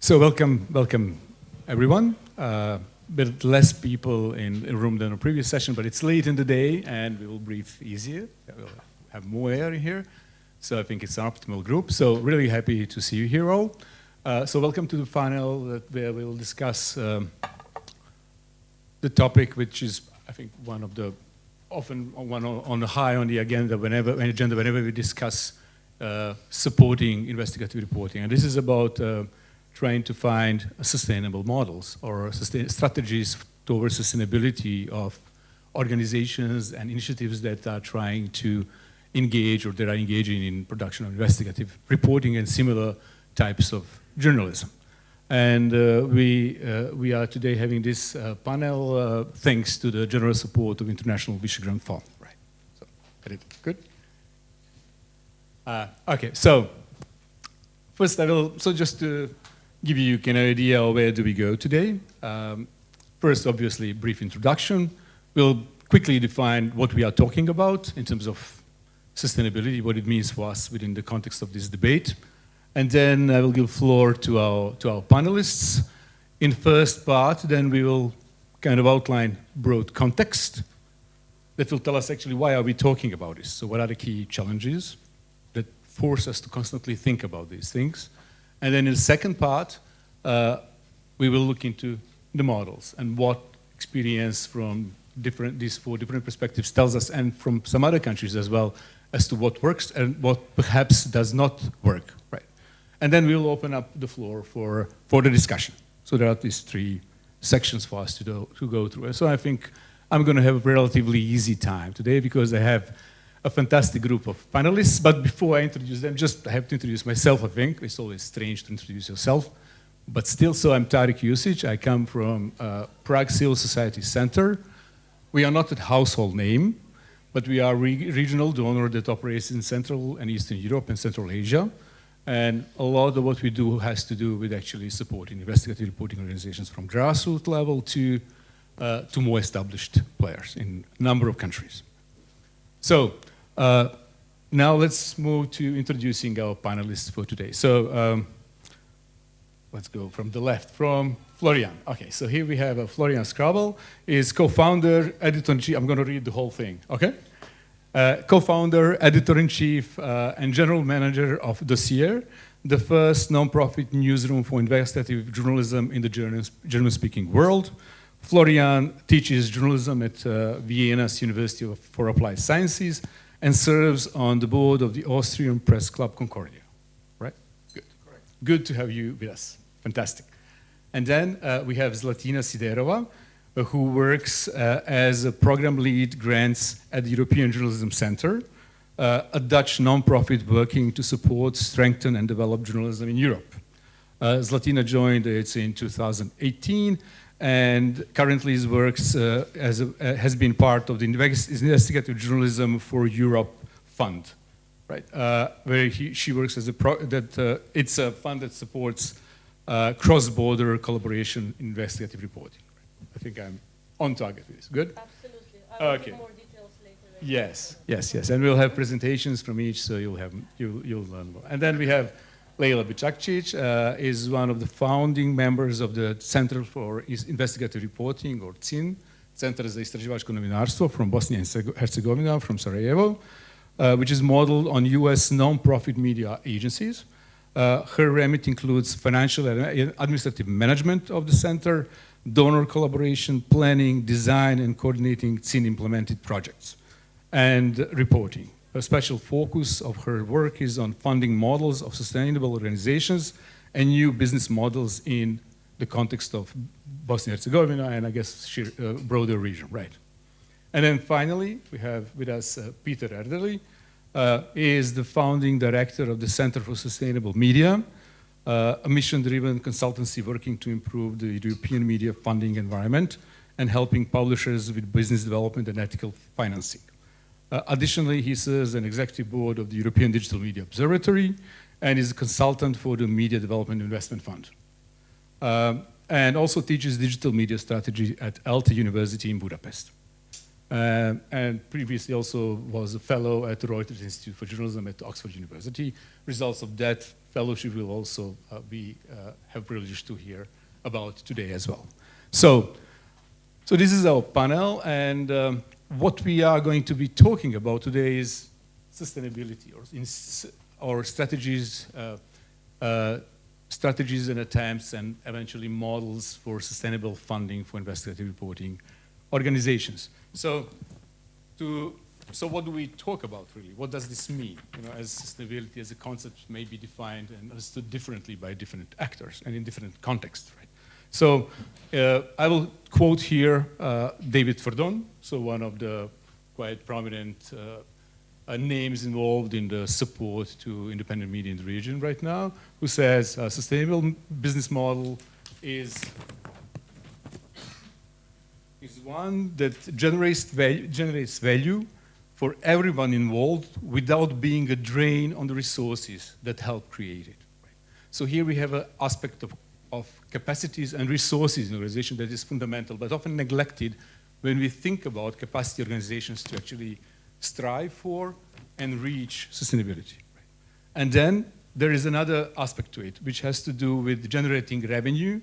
So welcome everyone. Bit less people in the room than a previous session, but it's late in the day and we will breathe easier. We'll have more air in here. So I think it's an optimal group. So really happy to see you here all. So welcome to the panel where we will discuss the topic, which is, I think, one of the often on the high on the agenda whenever we discuss supporting investigative reporting. And this is about trying to find sustainable models or strategies towards sustainability of organizations and initiatives that are trying to engage or that are engaging in production of investigative reporting and similar types of journalism. And we are today having this panel thanks to the general support of International Visegrad Fund. Right. So, good. Okay. So first, just to give you an idea of where do we go today. First, obviously, brief introduction. We'll quickly define what we are talking about in terms of sustainability, what it means for us within the context of this debate. And then I will give floor to our panelists. In first part, then we will kind of outline broad context that will tell us actually why are we talking about this. So what are the key challenges that force us to constantly think about these things. And then in the second part, we will look into the models and what experience from these four different perspectives tells us, and from some other countries as well, as to what works and what perhaps does not work. Right. And then we'll open up the floor for the discussion. So there are these three sections for us to go through. So I think I'm going to have a relatively easy time today because I have a fantastic group of panelists. But before I introduce them, I have to introduce myself, I think. It's always strange to introduce yourself. But still, so I'm Tarik Jusić. I come from Prague Civil Society Center. We are not a household name, but we are a regional donor that operates in Central and Eastern Europe and Central Asia. And a lot of what we do has to do with actually supporting investigative reporting organizations from grassroots level to more established players in a number of countries. So now let's move to introducing our panelists for today. So let's go from the left, from Florian. Okay, so here we have Florian Scrabble, is co-founder, editor-in-chief. I'm going to read the whole thing, okay? Co-founder, editor-in-chief, and general manager of Dossier, the first non-profit newsroom for investigative journalism in the German-speaking world. Florian teaches journalism at Vienna's University for Applied Sciences and serves on the board of the Austrian press club Concordia. Right? Good. Correct. Good to have you with us. Fantastic. And then we have Zlatina Siderova, who works as a program lead grants at the European Journalism Center, a Dutch non-profit working to support, strengthen, and develop journalism in Europe. Zlatina joined it in 2018 and currently works has been part of the Investigative Journalism for Europe Fund, right? Where she works as it's a fund that supports cross-border collaboration in investigative reporting. I think I'm on target with this. Good? Absolutely. I will give more details later. Yes. And we'll have presentations from each, so you'll learn more. And then we have Lejla Bičakčić, is one of the founding members of the Center for Investigative Reporting, or CIN, Center za istraživačko novinarstvo from Bosnia and Herzegovina, from Sarajevo, which is modeled on US non-profit media agencies. Her remit includes financial and administrative management of the center, donor collaboration, planning, design, and coordinating CIN implemented projects, and reporting. A special focus of her work is on funding models of sustainable organizations and new business models in the context of Bosnia and Herzegovina and I guess broader region, right? And then finally, we have with us Peter Erdely, is the founding director of the Center for Sustainable Media, a mission-driven consultancy working to improve the European media funding environment and helping publishers with business development and ethical financing. Additionally, he serves on the executive board of the European Digital Media Observatory and is a consultant for the Media Development Investment Fund. And also teaches digital media strategy at ELTE University in Budapest. And previously also was a fellow at the Reuters Institute for Journalism at Oxford University. Results of that fellowship will also have privilege to hear about today as well. So this is our panel, and what we are going to be talking about today is sustainability, or strategies and attempts, and eventually models for sustainable funding for investigative reporting organizations. So what do we talk about really? What does this mean? As sustainability as a concept may be defined and understood differently by different actors and in different contexts, right? So I will quote here David Verdon, so one of the quite prominent names involved in the support to independent media in the region right now, who says a sustainable business model is one that generates value for everyone involved without being a drain on the resources that help create it. Right? So here we have an aspect of capacities and resources in organization that is fundamental, but often neglected when we think about capacity organizations to actually strive for and reach sustainability. Right? And then there is another aspect to it, which has to do with generating revenue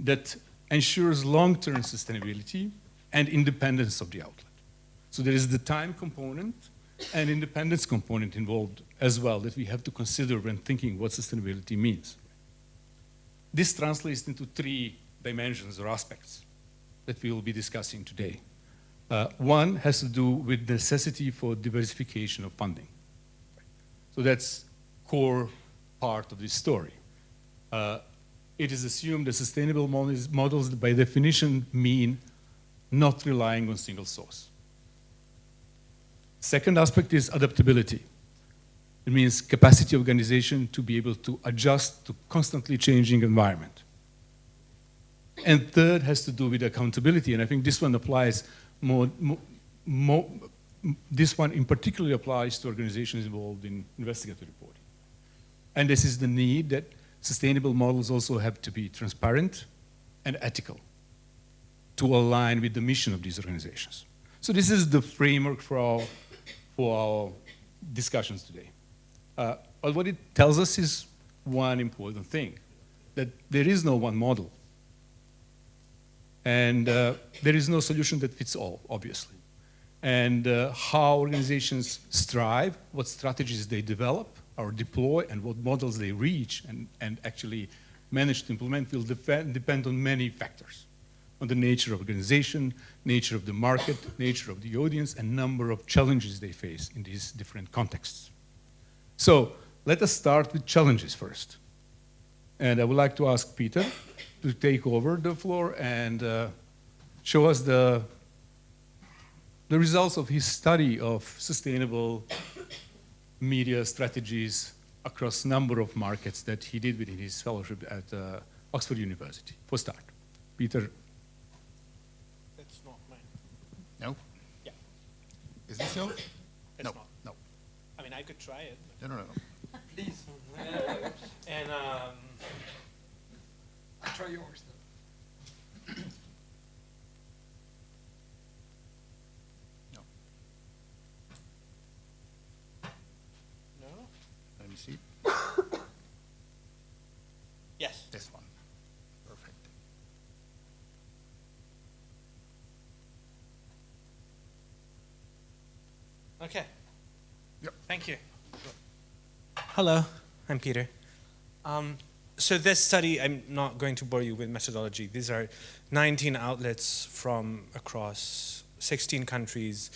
that ensures long-term sustainability and independence of the outlet. So there is the time component and independence component involved as well that we have to consider when thinking what sustainability means. This translates into three dimensions or aspects that we will be discussing today. One has to do with necessity for diversification of funding. So that's core part of this story. It is assumed that sustainable models by definition mean not relying on single source. Second aspect is adaptability. It means capacity of organization to be able to adjust to constantly changing environment. And third has to do with accountability, and I think this one applies this one in particular applies to organizations involved in investigative reporting. And this is the need that sustainable models also have to be transparent and ethical to align with the mission of these organizations. So this is the framework for our discussions today. But what it tells us is one important thing, that there is no one model. And there is no solution that fits all, obviously. And how organizations strive, what strategies they develop or deploy, and what models they reach and actually manage to implement will depend on many factors. On the nature of organization, nature of the market, nature of the audience, and number of challenges they face in these different contexts. So let us start with challenges first. And I would like to ask Peter to take over the floor and show us the results of his study of sustainable media strategies across a number of markets that he did within his fellowship at Oxford University. For start, Peter. That's not mine. No? Yeah. Is this yours? It's No. not. No. I mean, I could try it. No. Please. And Try yours then. No. no. Let me see. Yes. This one. Perfect. Okay. Yep. Thank you. Hello, I'm Peter. So this study, I'm not going to bore you with methodology. These are 19 outlets from across 16 countries.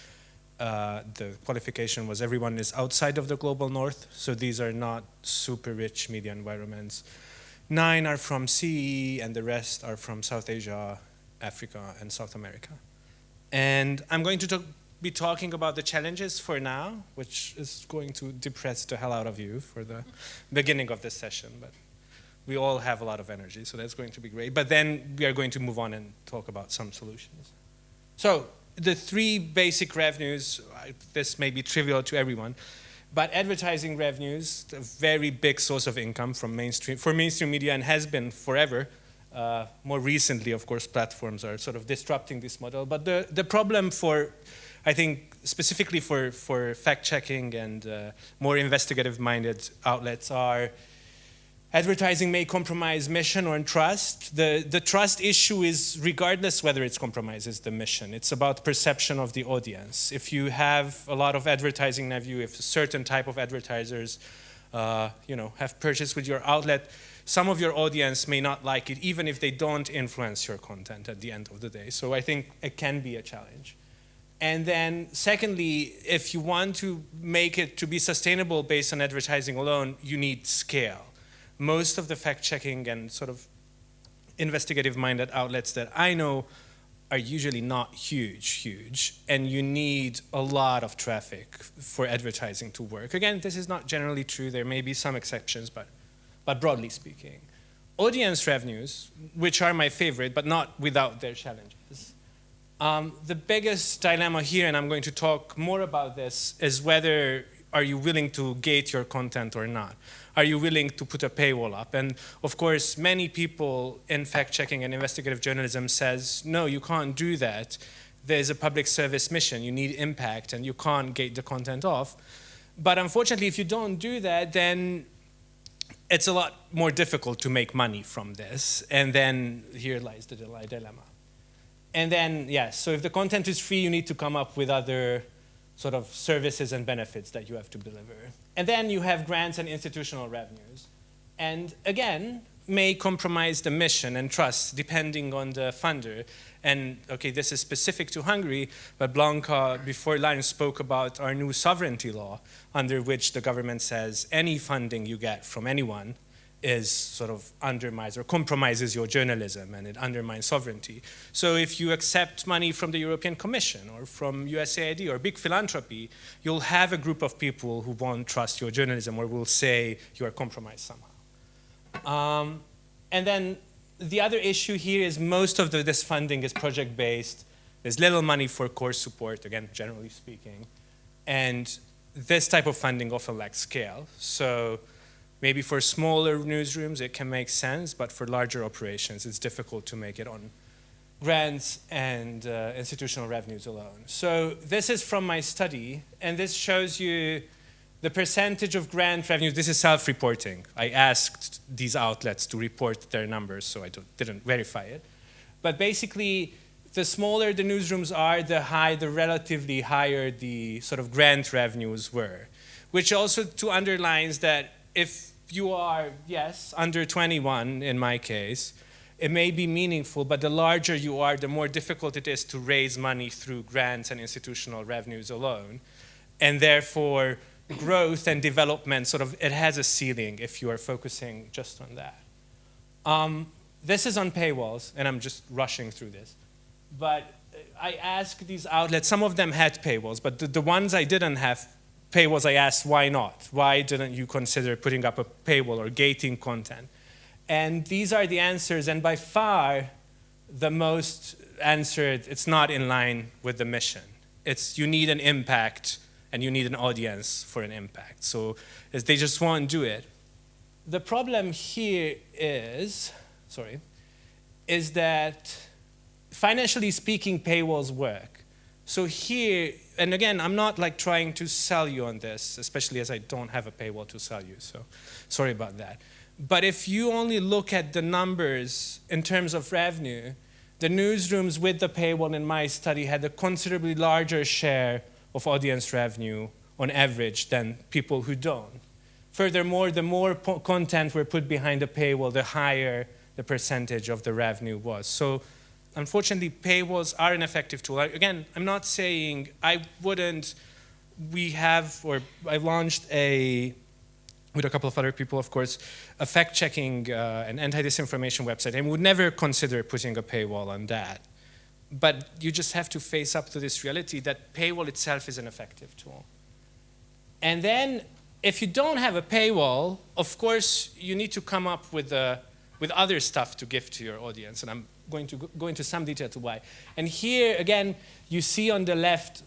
The qualification was everyone is outside of the global north, so these are not super rich media environments. 9 are from CE, and the rest are from South Asia, Africa, and South America. And I'm going to be talking about the challenges for now, which is going to depress the hell out of you for the beginning of this session, but we all have a lot of energy, so that's going to be great. But then we are going to move on and talk about some solutions. So the 3 basic revenues, this may be trivial to everyone, but advertising revenues, a very big source of income for mainstream media and has been forever. More recently, of course, platforms are sort of disrupting this model. But the problem for, I think, specifically for fact-checking and more investigative-minded outlets are advertising may compromise mission or trust. The trust issue is regardless whether it compromises the mission. It's about perception of the audience. If you have a lot of advertising in view, if a certain type of advertisers have purchased with your outlet, some of your audience may not like it, even if they don't influence your content at the end of the day. So I think it can be a challenge. And then secondly, if you want to make it to be sustainable based on advertising alone, you need scale. Most of the fact-checking and sort of investigative-minded outlets that I know are usually not huge, and you need a lot of traffic for advertising to work. Again, this is not generally true. There may be some exceptions, but broadly speaking. Audience revenues, which are my favorite, but not without their challenges. The biggest dilemma here, and I'm going to talk more about this, is whether are you willing to gate your content or not? Are you willing to put a paywall up? And of course, many people in fact-checking and investigative journalism says, no, you can't do that. There's a public service mission. You need impact, and you can't gate the content off. But unfortunately, if you don't do that, then it's a lot more difficult to make money from this. And then here lies the dilemma. And then, yes, so if the content is free, you need to come up with other sort of services and benefits that you have to deliver. And then you have grants and institutional revenues. And again, may compromise the mission and trust depending on the funder. And okay, this is specific to Hungary, but Blanca before lunch spoke about our new sovereignty law, under which the government says any funding you get from anyone is sort of undermines or compromises your journalism, and it undermines sovereignty. So if you accept money from the European Commission or from USAID or big philanthropy, you'll have a group of people who won't trust your journalism or will say you are compromised somehow. And then the other issue here is most of this funding is project-based. There's little money for course support, again, generally speaking. And this type of funding often lacks scale. So maybe for smaller newsrooms, it can make sense, but for larger operations, it's difficult to make it on grants and institutional revenues alone. So this is from my study, and this shows you the percentage of grant revenues. This is self-reporting. I asked these outlets to report their numbers, so I didn't verify it. But basically, the smaller the newsrooms are, the relatively higher the sort of grant revenues were, which also underlines that if you are, yes, under 21 in my case, it may be meaningful, but the larger you are, the more difficult it is to raise money through grants and institutional revenues alone. And therefore, growth and development, sort of, it has a ceiling if you are focusing just on that. This is on paywalls, and I'm just rushing through this. But I asked these outlets, some of them had paywalls, but the ones I didn't have paywalls, I asked, why not? Why didn't you consider putting up a paywall or gating content? And these are the answers, and by far, the most answered, it's not in line with the mission. It's you need an impact, and you need an audience for an impact. So they just won't do it. The problem here is that financially speaking, paywalls work. So here, and again, I'm not like trying to sell you on this, especially as I don't have a paywall to sell you, so sorry about that. But if you only look at the numbers in terms of revenue, the newsrooms with the paywall in my study had a considerably larger share of audience revenue on average than people who don't. Furthermore, the more content were put behind the paywall, the higher the percentage of the revenue was. So unfortunately, paywalls are an effective tool. Again, I'm not saying I wouldn't. I launched with a couple of other people, of course, a fact-checking and anti-disinformation website, and would never consider putting a paywall on that. But you just have to face up to this reality that paywall itself is an effective tool. And then, if you don't have a paywall, of course, you need to come up with other stuff to give to your audience, and I'm going to go into some detail to why. And here, again, you see on the left,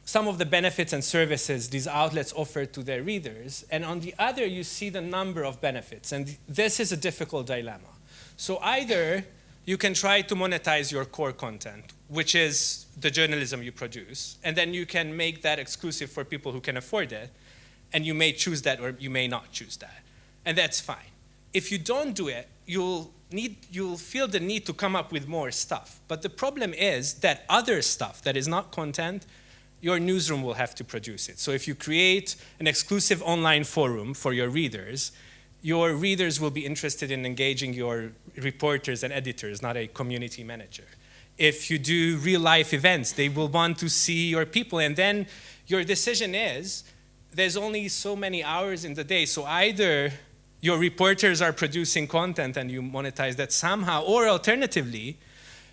some of the benefits and services these outlets offer to their readers, and on the other, you see the number of benefits, and this is a difficult dilemma. So either you can try to monetize your core content, which is the journalism you produce, and then you can make that exclusive for people who can afford it, And you may choose that or you may not choose that. And that's fine. If you don't do it, you'll feel the need to come up with more stuff. But the problem is that other stuff that is not content, your newsroom will have to produce it. So if you create an exclusive online forum for your readers will be interested in engaging your reporters and editors, not a community manager. If you do real-life events, they will want to see your people. And then your decision is, there's only so many hours in the day, so either your reporters are producing content and you monetize that somehow, or alternatively,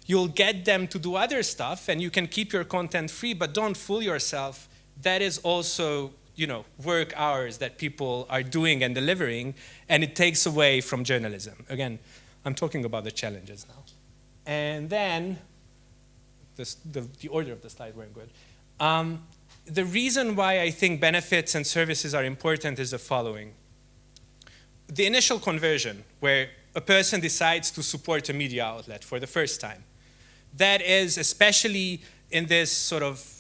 you'll get them to do other stuff and you can keep your content free, but don't fool yourself. That is also, work hours that people are doing and delivering, and it takes away from journalism. Again, I'm talking about the challenges now. And then, the order of the slide weren't good. The reason why I think benefits and services are important is the following. The initial conversion, where a person decides to support a media outlet for the first time, that is, especially in this sort of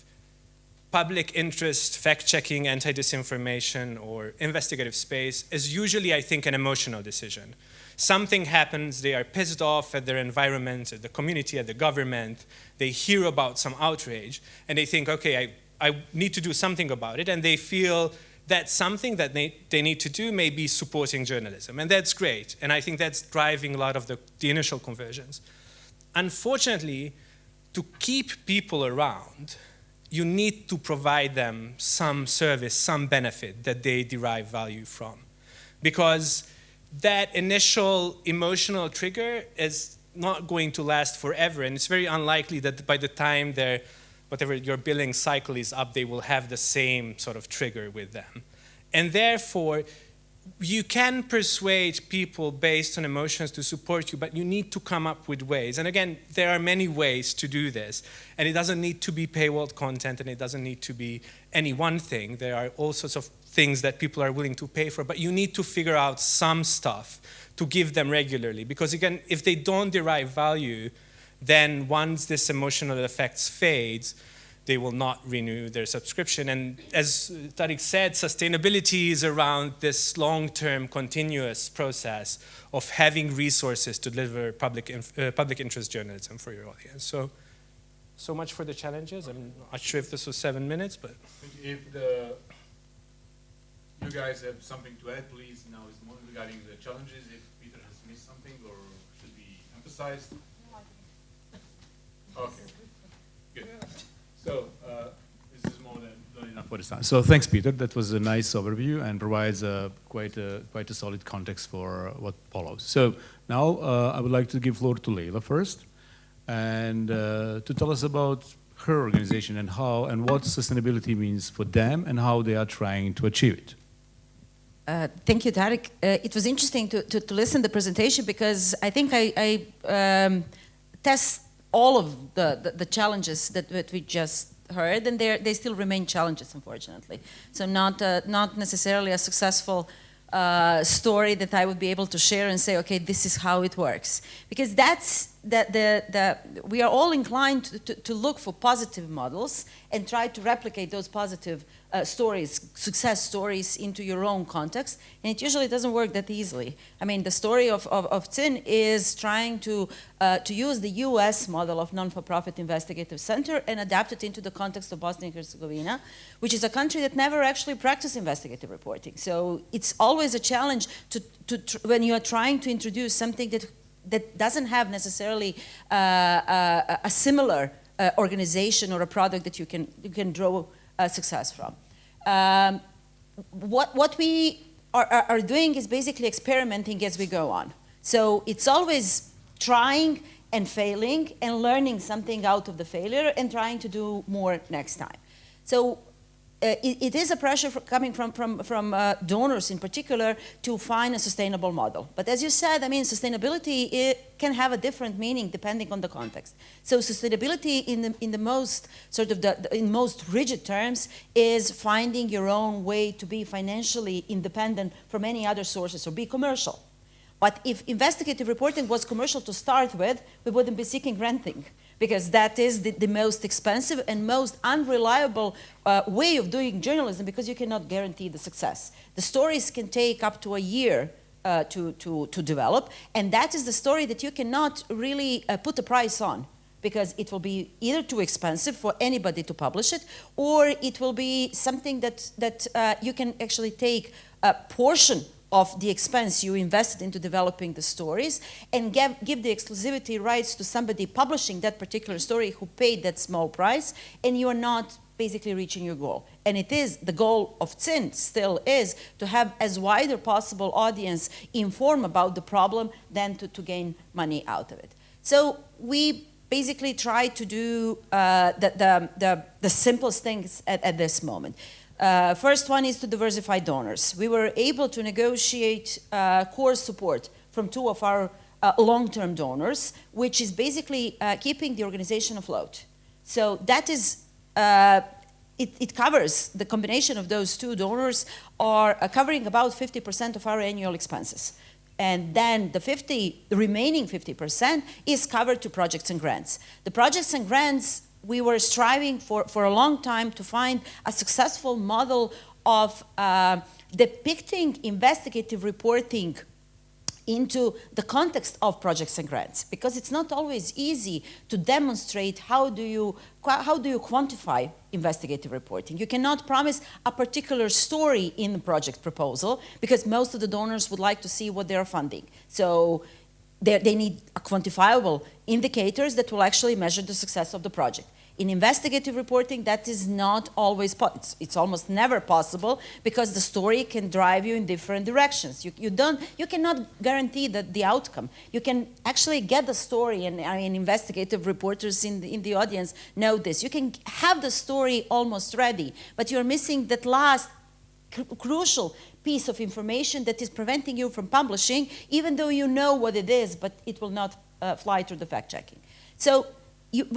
public interest, fact-checking, anti-disinformation, or investigative space, is usually, I think, an emotional decision. Something happens, they are pissed off at their environment, at the community, at the government, they hear about some outrage, and they think, okay, I need to do something about it, and they feel that something that they need to do may be supporting journalism, and that's great, and I think that's driving a lot of the initial conversions. Unfortunately, to keep people around, you need to provide them some service, some benefit that they derive value from. Because that initial emotional trigger is not going to last forever, and it's very unlikely that by the time whatever your billing cycle is up, they will have the same sort of trigger with them. And therefore, you can persuade people based on emotions to support you, but you need to come up with ways. And again, there are many ways to do this. And it doesn't need to be paywalled content, and it doesn't need to be any one thing. There are all sorts of things that people are willing to pay for, but you need to figure out some stuff to give them regularly. Because again, if they don't derive value, then once this emotional effects fades, they will not renew their subscription. And as Tarik said, sustainability is around this long-term continuous process of having resources to deliver public interest journalism for your audience. So much for the challenges. I'm not sure if this was 7 minutes, but. If you guys have something to add, please, now is more regarding the challenges, if Peter has missed something or should be emphasized. Okay, good. So this is more than enough for this time. So thanks, Peter. That was a nice overview and provides quite a solid context for what follows. So now I would like to give floor to Leila first, and to tell us about her organization and how and what sustainability means for them and how they are trying to achieve it. Thank you, Tarik. It was interesting to listen to the presentation because I think I test all of the challenges that we just heard, and they still remain challenges, unfortunately. So not necessarily a successful story that I would be able to share and say, okay, this is how it works. Because we are all inclined to look for positive models and try to replicate those positive stories, success stories into your own context, and it usually doesn't work that easily. I mean, the story of Tin is trying to use the US model of non-for-profit investigative center and adapt it into the context of Bosnia and Herzegovina, which is a country that never actually practiced investigative reporting. So it's always a challenge when you are trying to introduce something that doesn't have necessarily a similar organization or a product that you can draw success from. What we are doing is basically experimenting as we go on. So it's always trying and failing and learning something out of the failure and trying to do more next time. So it is a pressure coming from donors in particular to find a sustainable model. But as you said, I mean, sustainability can have a different meaning depending on the context. So sustainability in the most sort of in most rigid terms is finding your own way to be financially independent from any other sources or be commercial. But if investigative reporting was commercial to start with, we wouldn't be seeking renting. because that is the most expensive and most unreliable way of doing journalism, because you cannot guarantee the success. The stories can take up to a year to develop, and that is the story that you cannot really put a price on, because it will be either too expensive for anybody to publish it, or it will be something that you can actually take a portion of the expense you invested into developing the stories and give the exclusivity rights to somebody publishing that particular story who paid that small price, and you are not basically reaching your goal. And it is, the goal of CIN still is to have as wide as possible audience informed about the problem than to gain money out of it. So we basically try to do the simplest things at this moment. First one is to diversify donors. We were able to negotiate core support from 2 of our long-term donors, which is basically keeping the organization afloat. So that is, it covers, the combination of those 2 donors are covering about 50% of our annual expenses. And then the remaining 50% is covered to projects and grants. The projects and grants, we were striving for a long time to find a successful model of depicting investigative reporting into the context of projects and grants, because it's not always easy to demonstrate how do you quantify investigative reporting. You cannot promise a particular story in the project proposal, because most of the donors would like to see what they're funding. So they need a quantifiable indicators that will actually measure the success of the project. In investigative reporting, that is not always it's almost never possible, because the story can drive you in different directions. You cannot guarantee the outcome. You can actually get the story, and I mean, investigative reporters in the audience know this. You can have the story almost ready, but you're missing that last crucial piece of information that is preventing you from publishing, even though you know what it is, but it will not fly through the fact checking. So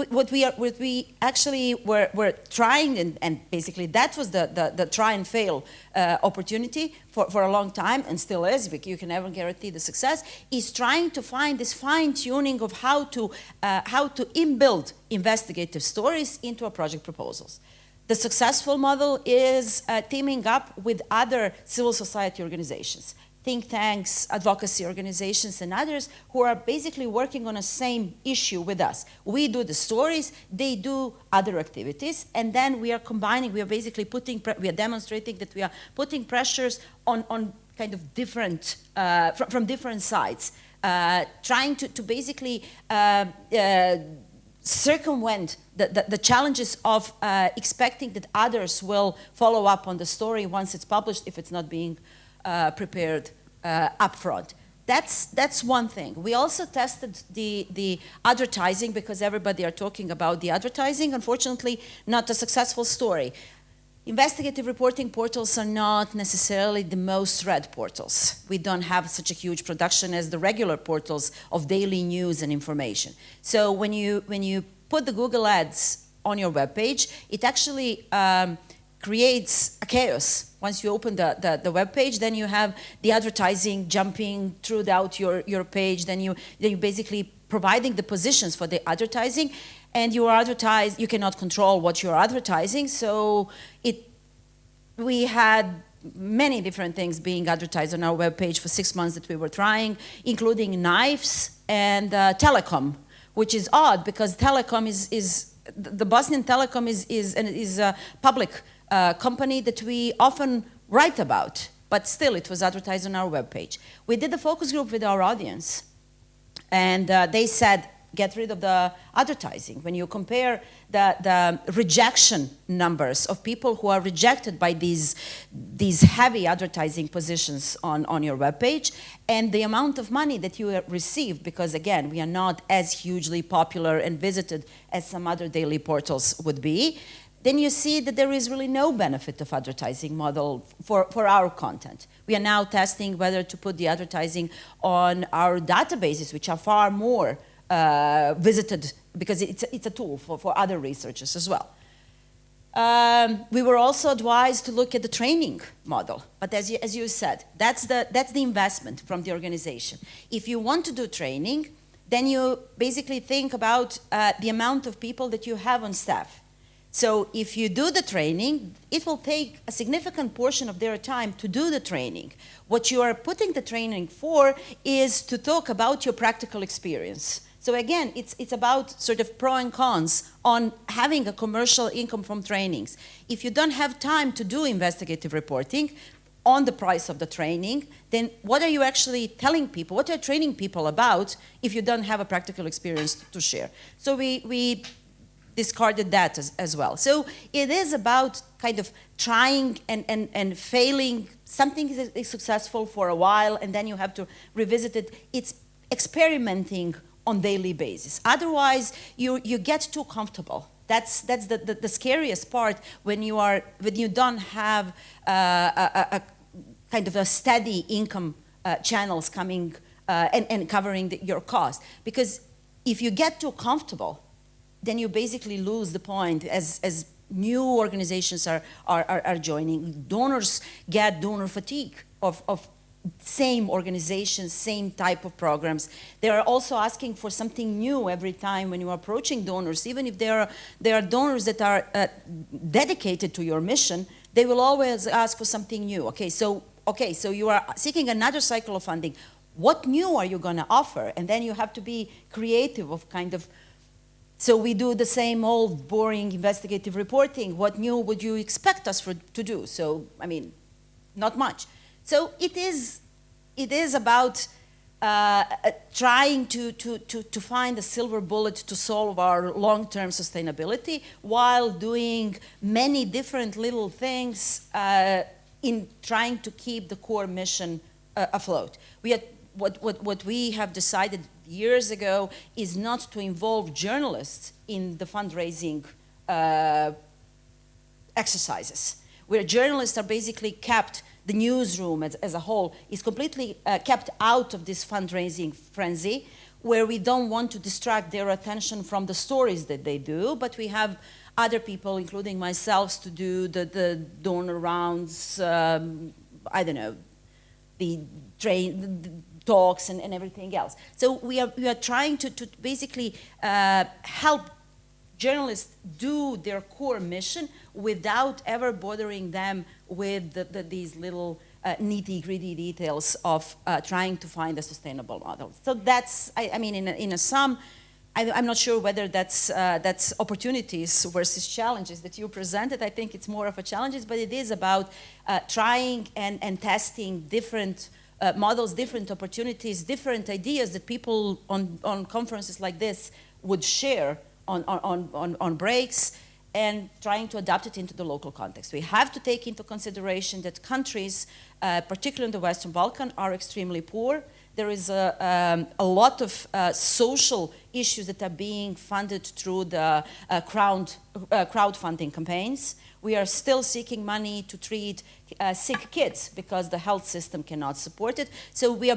what we actually were trying, and basically that was the try and fail opportunity for a long time, and still is, you can never guarantee the success, is trying to find this fine-tuning of how to inbuild investigative stories into our project proposals. The successful model is teaming up with other civil society organizations, think tanks, advocacy organizations, and others who are basically working on the same issue with us. We do the stories, they do other activities, and then we are combining, we are basically we are demonstrating that we are putting pressures on kind of different, from different sides, trying to basically circumvent the challenges of expecting that others will follow up on the story once it's published if it's not being prepared upfront. That's one thing. We also tested the advertising, because everybody are talking about the advertising. Unfortunately, not a successful story. Investigative reporting portals are not necessarily the most read portals. We don't have such a huge production as the regular portals of daily news and information. So when you put the Google ads on your webpage, it actually creates a chaos. Once you open the web page, then you have the advertising jumping throughout your page. Then you basically providing the positions for the advertising, and you cannot control what you're advertising. So we had many different things being advertised on our web page for 6 months that we were trying, including knives and telecom, which is odd, because telecom is the Bosnian telecom is a public company that we often write about, but still it was advertised on our webpage. We did a focus group with our audience, and they said, get rid of the advertising. When you compare the rejection numbers of people who are rejected by these heavy advertising positions on your webpage, and the amount of money that you have received, because again, we are not as hugely popular and visited as some other daily portals would be, then you see that there is really no benefit of advertising model for our content. We are now testing whether to put the advertising on our databases, which are far more visited, because it's a tool for other researchers as well. We were also advised to look at the training model, but as you said, that's the investment from the organization. If you want to do training, then you basically think about the amount of people that you have on staff. So if you do the training, it will take a significant portion of their time to do the training. What you are putting the training for is to talk about your practical experience. So again, it's about sort of pro and cons on having a commercial income from trainings. If you don't have time to do investigative reporting on the price of the training, then what are you actually telling people? What are you training people about if you don't have a practical experience to share? So we discarded that as well. So it is about kind of trying and failing. Something is successful for a while, and then you have to revisit it. It's experimenting on daily basis. Otherwise, you get too comfortable. That's the scariest part when you don't have a kind of a steady income channels coming and covering your cost. Because if you get too comfortable, then you basically lose the point as new organizations are joining. Donors get donor fatigue of same organizations, same type of programs. They are also asking for something new every time when you are approaching donors. Even if there are donors that are dedicated to your mission, they will always ask for something new. Okay, so you are seeking another cycle of funding. What new are you going to offer? And then you have to be creative of kind of. So we do the same old boring investigative reporting. What new would you expect us to do? So I mean, not much. So it is about trying to find a silver bullet to solve our long-term sustainability while doing many different little things in trying to keep the core mission afloat. What we have decided years ago is not to involve journalists in the fundraising exercises, where journalists are basically kept. The newsroom as a whole is completely kept out of this fundraising frenzy, where we don't want to distract their attention from the stories that they do, but we have other people, including myself, to do the donor rounds, I don't know, the talks and everything else. So we are trying to basically help journalists do their core mission without ever bothering them with these little nitty-gritty details of trying to find a sustainable model. So that's, I mean, in a sum, I'm not sure whether that's opportunities versus challenges that you presented. I think it's more of a challenges, but it is about trying and testing different models, different opportunities, different ideas that people on conferences like this would share on breaks, and trying to adapt it into the local context. We have to take into consideration that countries, particularly in the Western Balkans, are extremely poor. There is a lot of social issues that are being funded through the crowdfunding campaigns. We are still seeking money to treat sick kids because the health system cannot support it. So we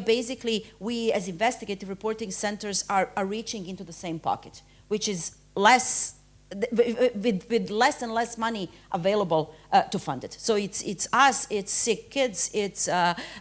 as investigative reporting centers are reaching into the same pocket, which is less, with less and less money available to fund it. So it's us, it's sick kids, it's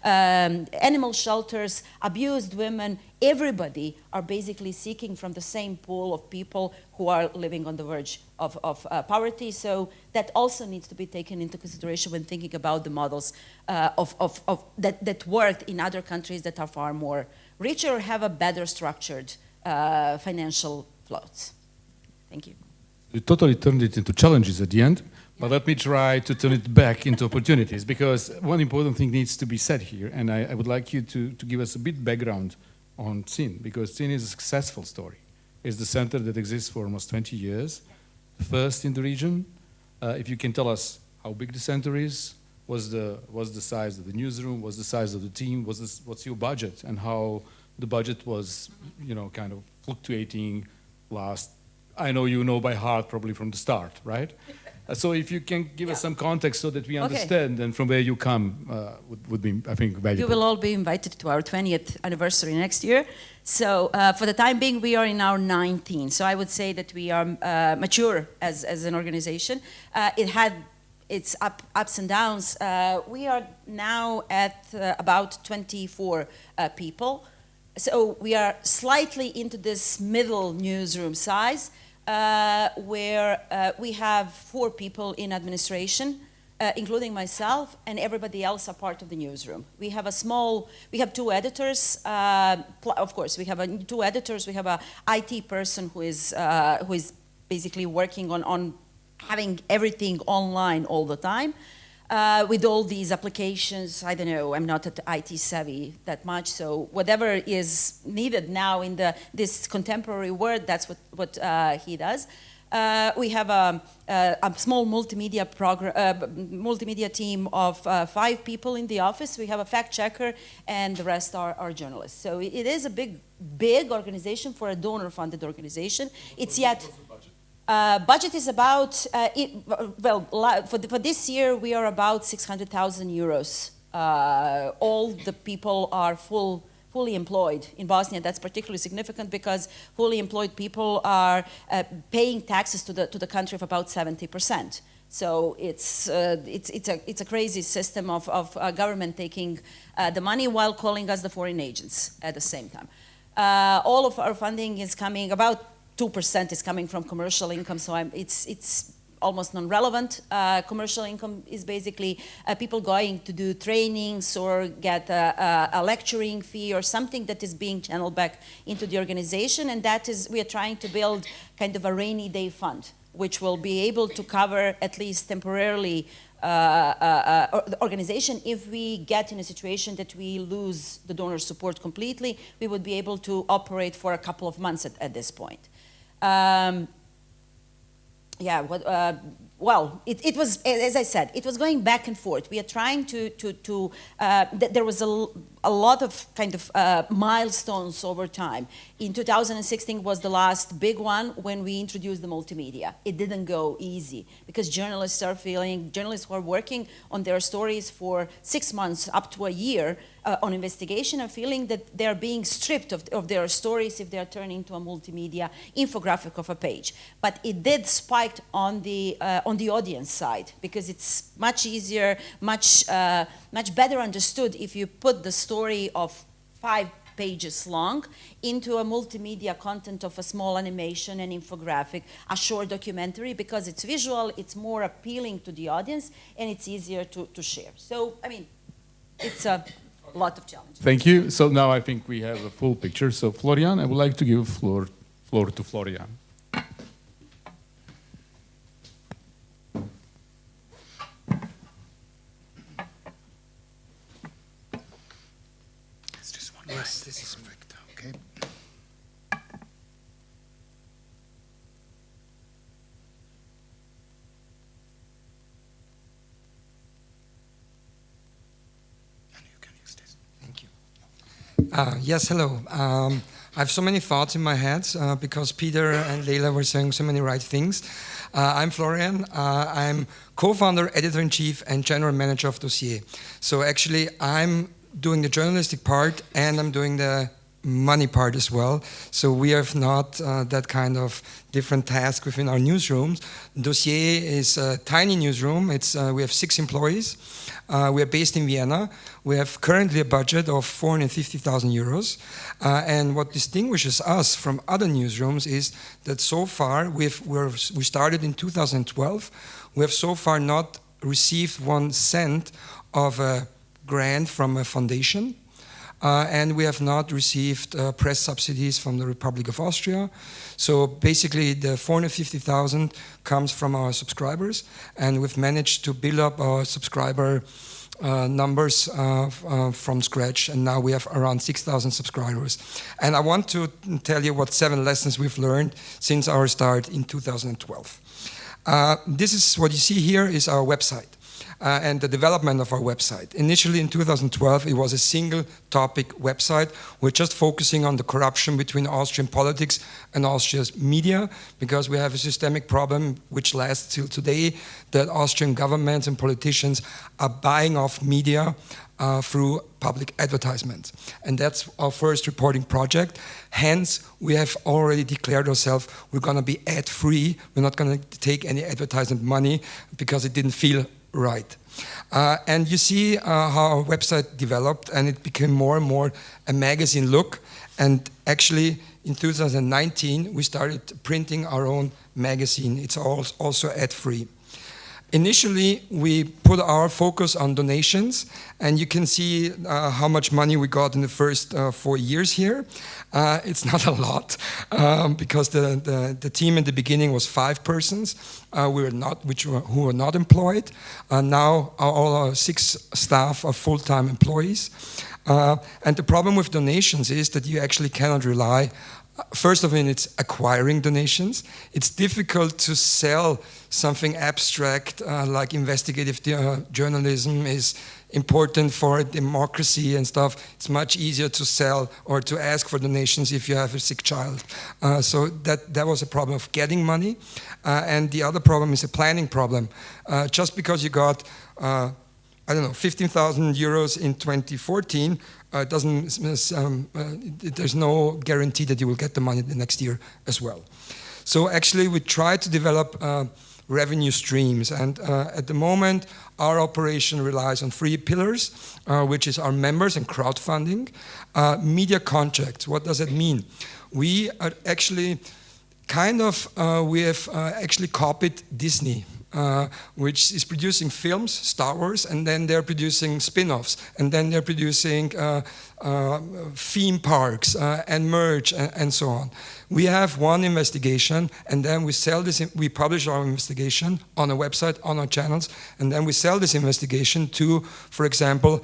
animal shelters, abused women. Everybody are basically seeking from the same pool of people who are living on the verge of poverty. So that also needs to be taken into consideration when thinking about the models that worked in other countries that are far more richer or have a better structured financial floats. Thank you. You totally turned it into challenges at the end, but let me try to turn it back into opportunities, because one important thing needs to be said here, and I would like you to give us a bit background on CIN, because CIN is a successful story. It's the center that exists for almost 20 years, first in the region. If you can tell us how big the center is, what's the size of the newsroom, what's the size of the team, what's your budget, and how the budget was, kind of fluctuating last. I know you know by heart probably from the start, right? So if you can give us some context so that we understand and from where you come would be, I think, valuable. You will all be invited to our 20th anniversary next year. So for the time being, we are in our 19th. So I would say that we are mature as an organization. It had its ups and downs. We are now at about 24 people. So we are slightly into this middle newsroom size, where we have 4 people in administration, including myself, and everybody else are part of the newsroom. We have 2 editors. Of course, we have 2 editors. We have a IT person who is basically working on having everything online all the time. With all these applications, I don't know, I'm not IT savvy that much, so whatever is needed now in this contemporary world, that's what he does. We have a small multimedia team of 5 people in the office. We have a fact checker, and the rest are journalists. So it is a big organization for a donor-funded organization. It's yet. Budget is about, for this year, we are about 600,000 euros. All the people are fully employed in Bosnia. That's particularly significant because fully employed people are paying taxes to the country of about 70%. So it's a crazy system of government taking the money while calling us the foreign agents at the same time. All of our funding is coming about 2% is coming from commercial income, so it's almost non-relevant. Commercial income is basically people going to do trainings or get a lecturing fee or something that is being channeled back into the organization, and that is, we are trying to build kind of a rainy day fund, which will be able to cover at least temporarily the organization. If we get in a situation that we lose the donor support completely, we would be able to operate for a couple of months at this point. Well, it was, as I said, it was going back and forth. We are trying there was a lot of kind of milestones over time. In 2016 was the last big one when we introduced the multimedia. It didn't go easy because journalists who are working on their stories for 6 months up to a year on investigation are feeling that they're being stripped of their stories if they're turning into a multimedia infographic of a page. But it did spike on the audience side because it's much easier, much better understood if you put the story of 5 pages long into a multimedia content of a small animation, an infographic, a short documentary, because it's visual, it's more appealing to the audience, and it's easier to share. So, I mean, it's a lot of challenges. Thank you. So now I think we have a full picture. So Florian, I would like to give floor to Florian. Yes, this is perfect. Okay. And you can use this. Thank you. Yes, hello. I have so many thoughts in my head because Peter and Leila were saying so many right things. I'm Florian. I'm co-founder, editor-in-chief, and general manager of Dossier. So actually, I'm doing the journalistic part and I'm doing the money part as well. So we have not that kind of different task within our newsrooms. Dossier is a tiny newsroom. We have 6 employees. We are based in Vienna. We have currently a budget of 450,000 euros. And what distinguishes us from other newsrooms is that so far, we started in 2012. We have so far not received 1 cent of a grant from a foundation, and we have not received press subsidies from the Republic of Austria. So basically the 450,000 comes from our subscribers, and we've managed to build up our subscriber numbers from scratch, and now we have around 6,000 subscribers. And I want to tell you what 7 lessons we've learned since our start in 2012. This is what you see here is our website. And the development of our website. Initially in 2012, it was a single topic website. We're just focusing on the corruption between Austrian politics and Austria's media, because we have a systemic problem which lasts till today, that Austrian governments and politicians are buying off media through public advertisements. And that's our first reporting project. Hence, we have already declared ourselves, we're going to be ad-free. We're not going to take any advertisement money because it didn't feel right. And you see how our website developed, and it became more and more a magazine look. And actually, in 2019, we started printing our own magazine. It's also ad-free. Initially, we put our focus on donations, and you can see how much money we got in the first 4 years here. It's not a lot, because the team in the beginning was 5 persons who were not employed. Now all our 6 staff are full-time employees. And the problem with donations is that you actually cannot rely. First of all, it's acquiring donations. It's difficult to sell something abstract like investigative journalism is important for democracy and stuff. It's much easier to sell or to ask for donations if you have a sick child. So that was a problem of getting money. And the other problem is a planning problem. Just because you got, I don't know, 15,000 euros in 2014, there's no guarantee that you will get the money the next year as well. So actually we try to develop revenue streams, and at the moment our operation relies on 3 pillars, which is our members and crowdfunding. Media contracts, what does it mean? We are actually we have actually copied Disney. Which is producing films, Star Wars, and then they're producing spin-offs, and then they're producing theme parks and merch and so on. We have one investigation, and then we publish our investigation on a website, on our channels, and then we sell this investigation to, for example,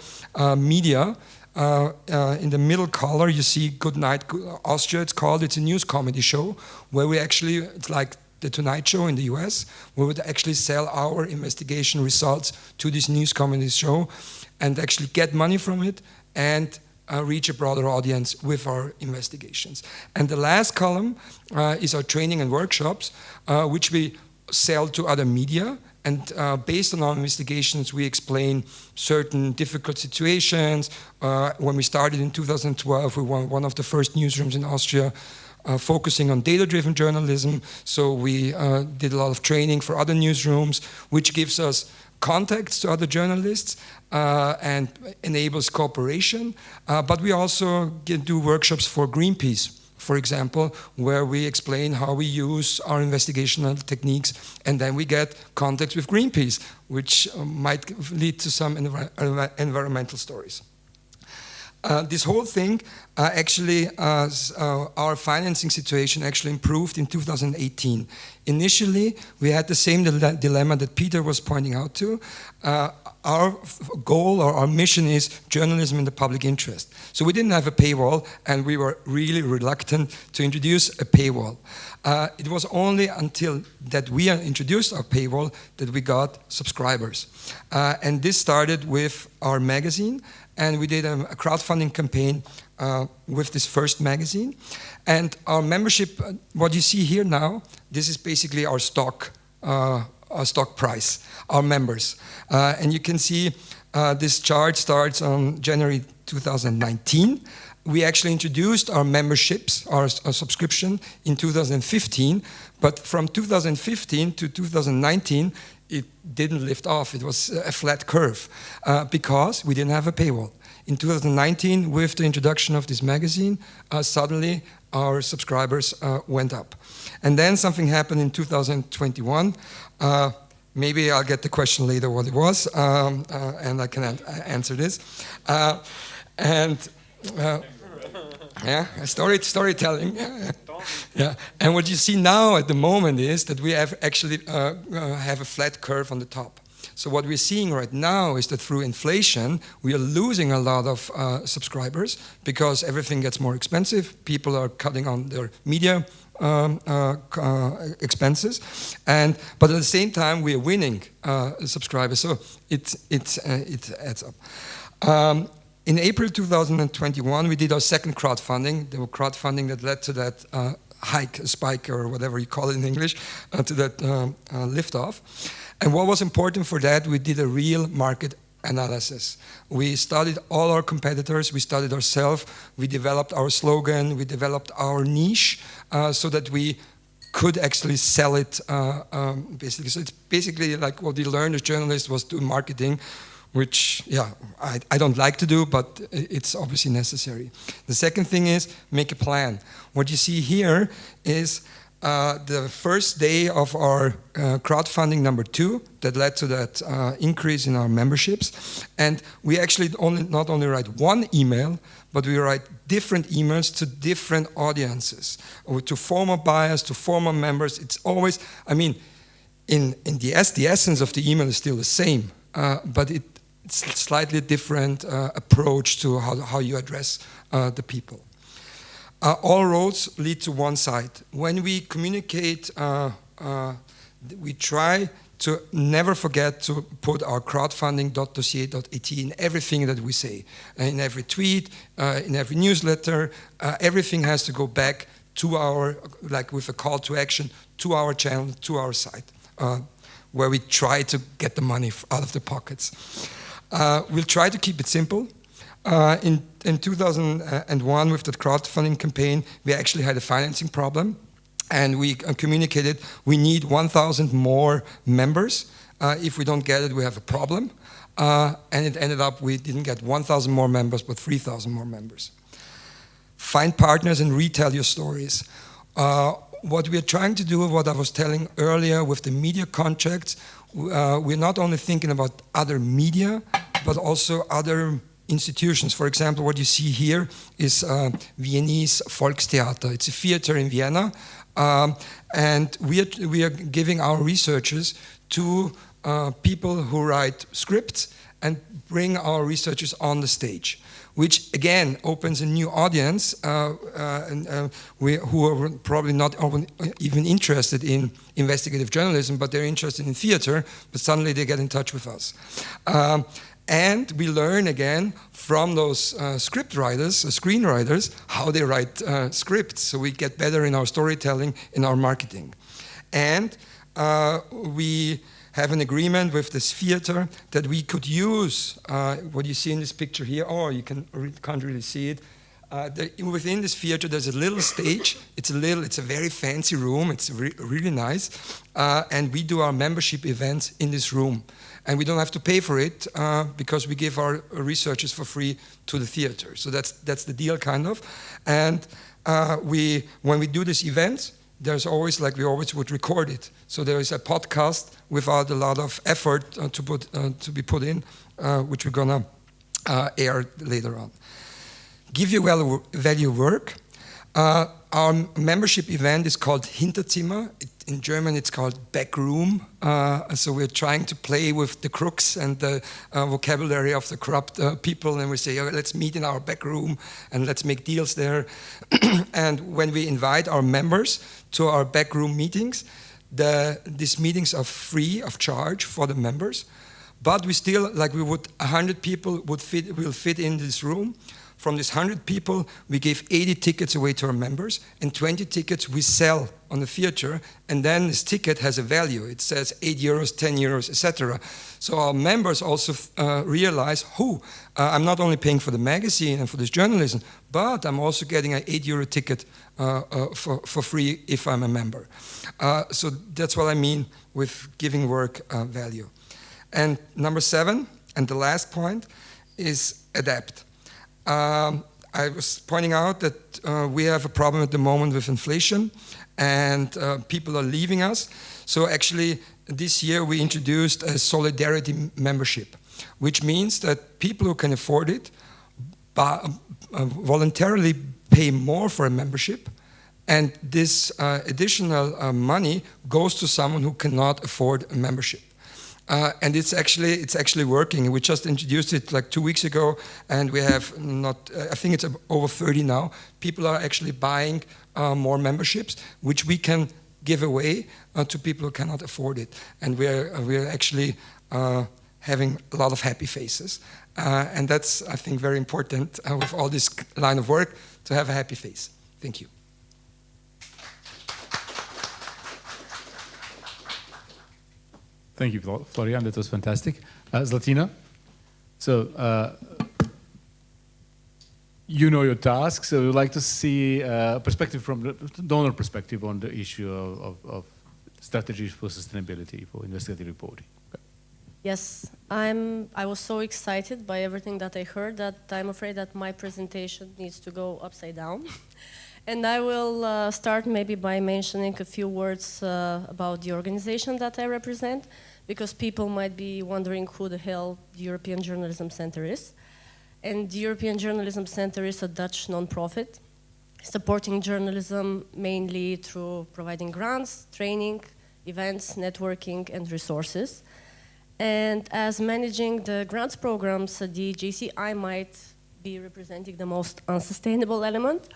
media. In the middle color, you see Good Night Austria, it's a news comedy show, where we actually, it's like The Tonight Show in the US, we would actually sell our investigation results to this news comedy show and actually get money from it and reach a broader audience with our investigations. And the last column is our training and workshops, which we sell to other media. And based on our investigations, we explain certain difficult situations. When we started in 2012, we were one of the first newsrooms in Austria focusing on data-driven journalism. So we did a lot of training for other newsrooms, which gives us contacts to other journalists and enables cooperation. But we also do workshops for Greenpeace, for example, where we explain how we use our investigational techniques, and then we get contacts with Greenpeace, which might lead to some environmental stories. This whole thing, our financing situation actually improved in 2018. Initially, we had the same dilemma that Peter was pointing out to. Our goal or our mission is journalism in the public interest. So we didn't have a paywall, and we were really reluctant to introduce a paywall. It was only until that we introduced our paywall that we got subscribers. And this started with our magazine, and we did a crowdfunding campaign with this first magazine. And our membership, what you see here now, this is basically our stock price, our members. And you can see this chart starts on January 2019. We actually introduced our memberships, our subscription in 2015, but from 2015 to 2019, it didn't lift off. It was a flat curve because we didn't have a paywall. In 2019, with the introduction of this magazine, suddenly our subscribers went up. And then something happened in 2021. Maybe I'll get the question later what it was, and I can answer this. Yeah, storytelling. Yeah, and what you see now at the moment is that we have actually have a flat curve on the top. So what we're seeing right now is that through inflation, we are losing a lot of subscribers because everything gets more expensive. People are cutting on their media expenses, but at the same time we are winning subscribers. So it adds up. In April 2021, we did our second crowdfunding. The crowdfunding that led to that spike, or whatever you call it in English, to that liftoff. And what was important for that, we did a real market analysis. We studied all our competitors, we studied ourselves, we developed our slogan, we developed our niche, so that we could actually sell it basically. So it's basically like what we learned as journalists was do marketing, which, yeah, I don't like to do, but it's obviously necessary. The second thing is make a plan. What you see here is the first day of our crowdfunding number 2 that led to that increase in our memberships. And we actually not only write one email, but we write different emails to different audiences, or to former buyers, to former members. It's always, I mean, in the essence of the email is still the same, but it's a slightly different approach to how you address the people. All roads lead to one site. When we communicate, we try to never forget to put our crowdfunding.dossier.at in everything that we say. In every tweet, in every newsletter, everything has to go back to our, like with a call to action, to our channel, to our site, where we try to get the money out of the pockets. We'll try to keep it simple. In 2001, with the crowdfunding campaign, we actually had a financing problem, and we communicated we need 1,000 more members. If we don't get it, we have a problem. And it ended up we didn't get 1,000 more members, but 3,000 more members. Find partners and retell your stories. What we're trying to do, what I was telling earlier with the media contracts, we're not only thinking about other media, but also other institutions. For example, what you see here is Viennese Volkstheater. It's a theater in Vienna, and we are giving our researchers to people who write scripts and bring our researchers on the stage, which again opens a new audience who are probably not even interested in investigative journalism, but they're interested in theater, but suddenly they get in touch with us. And we learn again from those script writers, screenwriters, how they write scripts. So we get better in our storytelling, in our marketing. And we have an agreement with this theater that we could use what you see in this picture here. Oh, you can't really see it. Within this theater, there's a little stage. It's a very fancy room. It's really nice. And we do our membership events in this room. And we don't have to pay for it because we give our researchers for free to the theater. So that's the deal, kind of. And when we do this event, there's always, like we always would record it. So there is a podcast without a lot of effort to be put in, which we're gonna air later on. Give your value work. Our membership event is called Hinterzimmer. In German, it's called back room. So we're trying to play with the crooks and the vocabulary of the corrupt people, and we say, oh, let's meet in our back room and let's make deals there. And when we invite our members to our back room meetings, these meetings are free of charge for the members, but we still, like 100 people will fit in this room. From these 100 people, we give 80 tickets away to our members, and 20 tickets we sell on the theater, and then this ticket has a value. It says 8 euros, 10 euros, etc. So our members also realize, I'm not only paying for the magazine and for this journalism, but I'm also getting an 8 euro ticket for free if I'm a member. So that's what I mean with giving work value. And number 7, and the last point, is adapt. I was pointing out that we have a problem at the moment with inflation, and people are leaving us. So actually, this year we introduced a solidarity membership, which means that people who can afford it voluntarily pay more for a membership, and this additional money goes to someone who cannot afford a membership. And it's actually working. We just introduced it like 2 weeks ago, and we have I think it's over 30 now. People are actually buying more memberships, which we can give away to people who cannot afford it. And we're actually having a lot of happy faces. And that's, I think, very important with all this line of work, to have a happy face. Thank you. Thank you, Florian. That was fantastic. Zlatina? So, you know your task, so we'd like to see a perspective from the donor perspective on the issue of strategies for sustainability for investigative reporting. Okay. Yes, I was so excited by everything that I heard that I'm afraid that my presentation needs to go upside down. And I will start maybe by mentioning a few words about the organization that I represent, because people might be wondering who the hell the European Journalism Center is. And the European Journalism Center is a Dutch non-profit supporting journalism mainly through providing grants, training, events, networking, and resources. And as managing the grants programs at the JC, I might be representing the most unsustainable element,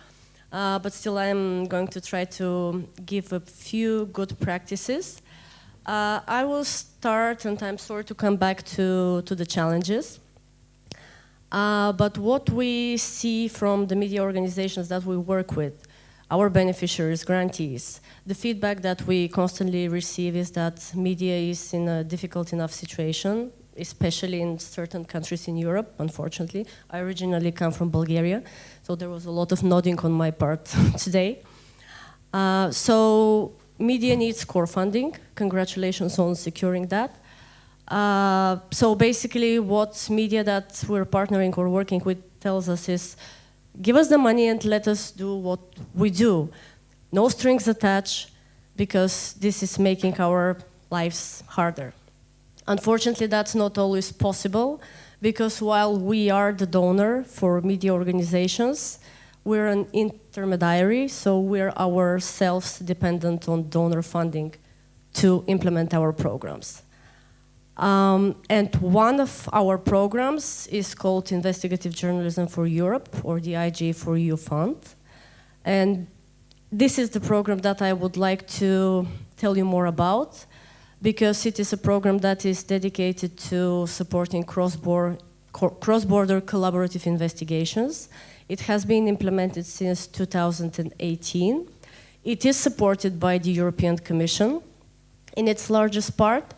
but still I'm going to try to give a few good practices. I will start, and I'm sorry to come back to the challenges. But what we see from the media organizations that we work with, our beneficiaries, grantees, the feedback that we constantly receive is that media is in a difficult enough situation, especially in certain countries in Europe, unfortunately. I originally come from Bulgaria, so there was a lot of nodding on my part today. So media needs core funding. Congratulations on securing that. So basically what media that we're partnering or working with tells us is, give us the money and let us do what we do. No strings attached, because this is making our lives harder. Unfortunately, that's not always possible, because while we are the donor for media organizations, we're an intermediary, so we're ourselves dependent on donor funding to implement our programs. And one of our programs is called Investigative Journalism for Europe, or the IG4EU Fund. And this is the program that I would like to tell you more about, because it is a program that is dedicated to supporting cross-border collaborative investigations. It has been implemented since 2018. It is supported by the European Commission in its largest part,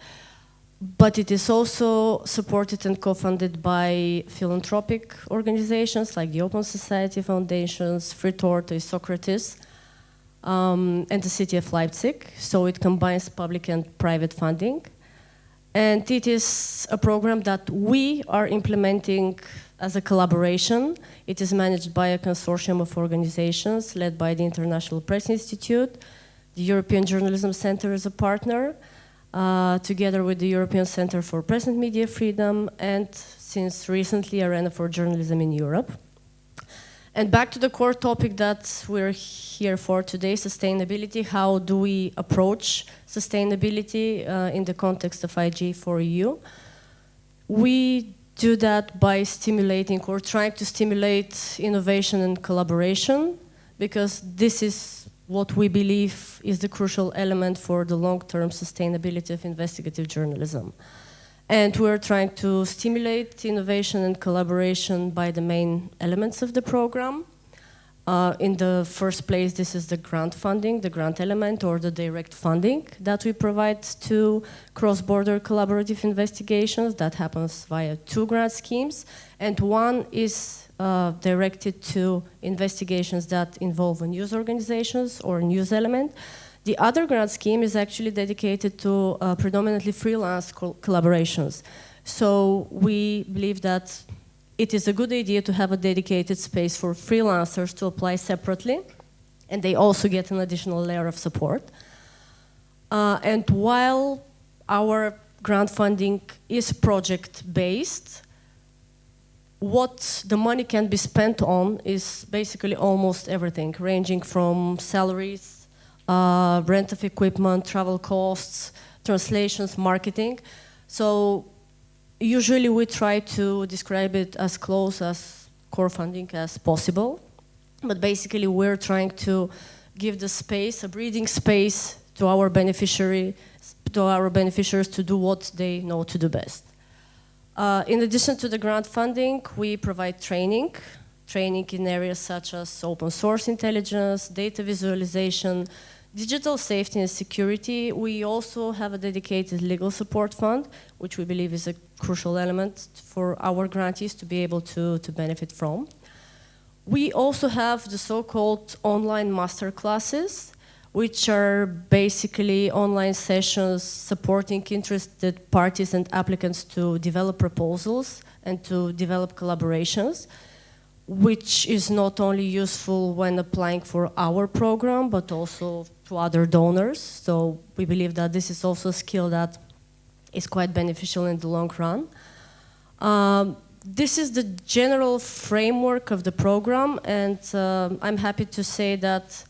but it is also supported and co-funded by philanthropic organizations like the Open Society Foundations, Free Tortoise, Socrates, and the city of Leipzig. So it combines public and private funding. And it is a program that we are implementing as a collaboration. It is managed by a consortium of organizations led by the International Press Institute. The European Journalism Center is a partner, together with the European Center for Press and Media Freedom, and since recently, Arena for Journalism in Europe. And back to the core topic that we're here for today, sustainability. How do we approach sustainability in the context of IG4EU? We do that by stimulating or trying to stimulate innovation and collaboration, because this is what we believe is the crucial element for the long-term sustainability of investigative journalism. And we're trying to stimulate innovation and collaboration by the main elements of the program. In the first place, this is the grant funding, the grant element, or the direct funding that we provide to cross-border collaborative investigations. That happens via 2 grant schemes, and one is directed to investigations that involve news organizations or news element. The other grant scheme is actually dedicated to predominantly freelance collaborations. So we believe that it is a good idea to have a dedicated space for freelancers to apply separately, and they also get an additional layer of support. And while our grant funding is project-based, what the money can be spent on is basically almost everything, ranging from salaries, rent of equipment, travel costs, translations, marketing. So usually we try to describe it as close as core funding as possible. But basically we're trying to give the space, a breathing space to our beneficiaries to do what they know to do best. In addition to the grant funding, we provide training in areas such as open source intelligence, data visualization, digital safety and security. We also have a dedicated legal support fund, which we believe is a crucial element for our grantees to be able to benefit from. We also have the so-called online master classes, which are basically online sessions supporting interested parties and applicants to develop proposals and to develop collaborations, which is not only useful when applying for our program, but also to other donors. So we believe that this is also a skill that is quite beneficial in the long run. This is the general framework of the program, and I'm happy to say that